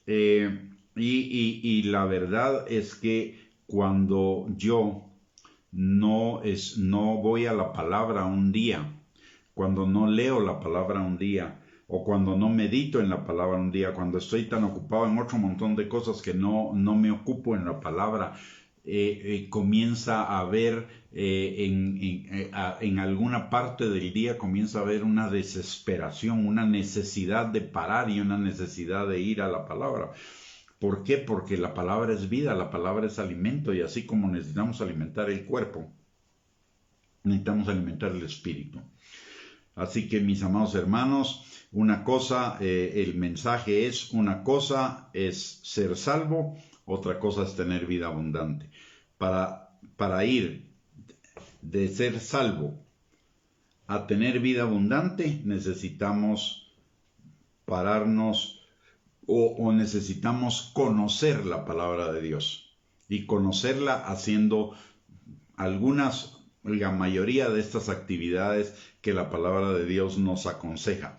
Y la verdad es que cuando yo no voy a la palabra un día, cuando no leo la palabra un día, o cuando no medito en la palabra un día, cuando estoy tan ocupado en otro montón de cosas que no me ocupo en la palabra, comienza a haber en alguna parte del día comienza a haber una desesperación, una necesidad de parar y una necesidad de ir a la palabra. ¿Por qué? Porque la palabra es vida, la palabra es alimento, y así como necesitamos alimentar el cuerpo, necesitamos alimentar el espíritu. Así que, mis amados hermanos, una cosa, el mensaje es: una cosa es ser salvo, otra cosa es tener vida abundante. Para ir de ser salvo a tener vida abundante, necesitamos pararnos o necesitamos conocer la palabra de Dios, y conocerla haciendo la mayoría de estas actividades que la palabra de Dios nos aconseja.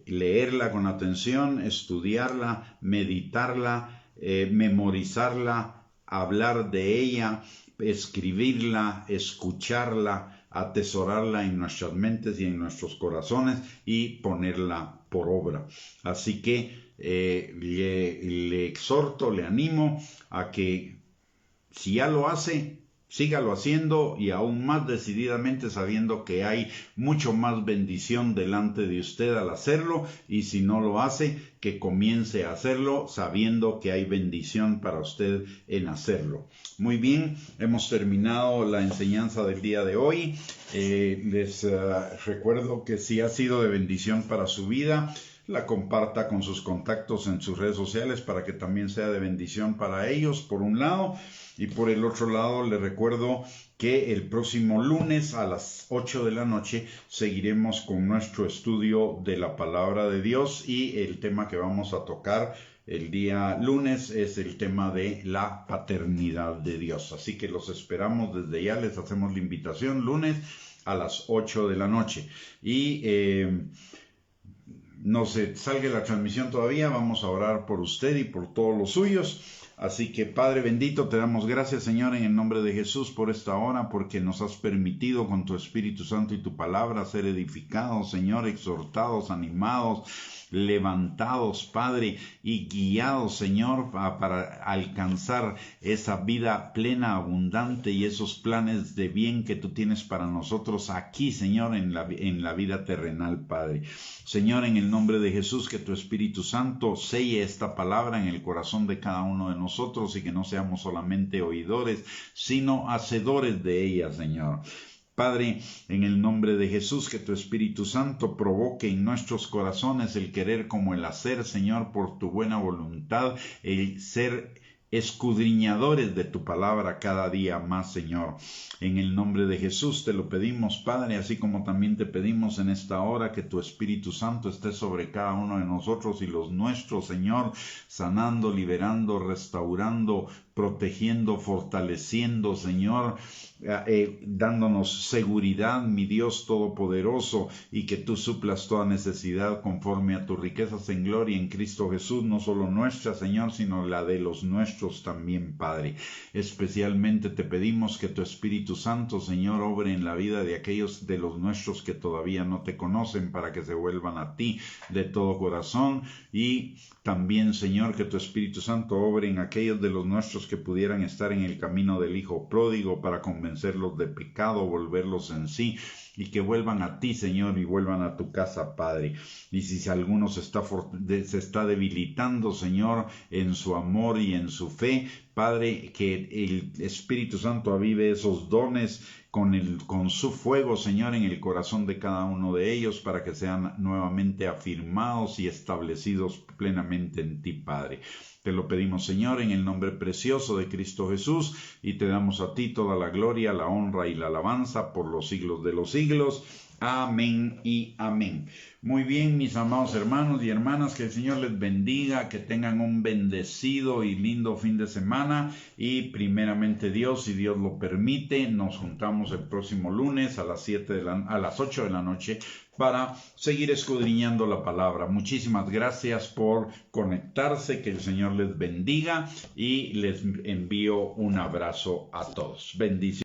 Leerla con atención, estudiarla, meditarla, memorizarla, hablar de ella, escribirla, escucharla, atesorarla en nuestras mentes y en nuestros corazones y ponerla por obra. Así que le exhorto, le animo a que, si ya lo hace, sígalo haciendo y aún más decididamente sabiendo que hay mucho más bendición delante de usted al hacerlo, y si no lo hace, que comience a hacerlo sabiendo que hay bendición para usted en hacerlo. Muy bien, hemos terminado la enseñanza del día de hoy. Les recuerdo que si ha sido de bendición para su vida, la comparta con sus contactos en sus redes sociales para que también sea de bendición para ellos, por un lado. Y por el otro lado, le recuerdo que el próximo lunes a las 8 de la noche seguiremos con nuestro estudio de la palabra de Dios, y el tema que vamos a tocar el día lunes es el tema de la paternidad de Dios. Así que los esperamos desde ya, les hacemos la invitación lunes a las 8 de la noche. Y no se salga la transmisión todavía, vamos a orar por usted y por todos los suyos. Así que, Padre bendito, te damos gracias, Señor, en el nombre de Jesús por esta hora, porque nos has permitido con tu Espíritu Santo y tu palabra ser edificados, Señor, exhortados, animados, levantados, Padre, y guiados, Señor, para alcanzar esa vida plena, abundante, y esos planes de bien que tú tienes para nosotros aquí, Señor, en la vida terrenal, Padre. Señor, en el nombre de Jesús, que tu Espíritu Santo selle esta palabra en el corazón de cada uno de nosotros, y que no seamos solamente oidores, sino hacedores de ella, Señor. Padre, en el nombre de Jesús, que tu Espíritu Santo provoque en nuestros corazones el querer como el hacer, Señor, por tu buena voluntad, el ser escudriñadores de tu palabra cada día más, Señor. En el nombre de Jesús te lo pedimos, Padre, así como también te pedimos en esta hora que tu Espíritu Santo esté sobre cada uno de nosotros y los nuestros, Señor, sanando, liberando, restaurando, protegiendo, fortaleciendo, Señor, dándonos seguridad, mi Dios todopoderoso, y que tú suplas toda necesidad conforme a tus riquezas en gloria en Cristo Jesús, no solo nuestra, Señor, sino la de los nuestros también, Padre. Especialmente te pedimos que tu Espíritu Santo, Señor, obre en la vida de aquellos de los nuestros que todavía no te conocen, para que se vuelvan a ti de todo corazón, y también, Señor, que tu Espíritu Santo obre en aquellos de los nuestros que pudieran estar en el camino del Hijo pródigo, para convencerlos de pecado, volverlos en sí, y que vuelvan a ti, Señor, y vuelvan a tu casa, Padre. Y si alguno se está debilitando, Señor, en su amor y en su fe, Padre, que el Espíritu Santo avive esos dones con su fuego, Señor, en el corazón de cada uno de ellos, para que sean nuevamente afirmados y establecidos plenamente en ti, Padre. Te lo pedimos, Señor, en el nombre precioso de Cristo Jesús, y te damos a ti toda la gloria, la honra y la alabanza por los siglos de los siglos. Amén y amén. Muy bien, mis amados hermanos y hermanas, que el Señor les bendiga, que tengan un bendecido y lindo fin de semana, y primeramente Dios, si Dios lo permite, nos juntamos el próximo lunes a las 8 de la noche para seguir escudriñando la palabra. Muchísimas gracias por conectarse, que el Señor les bendiga, y les envío un abrazo a todos. Bendiciones.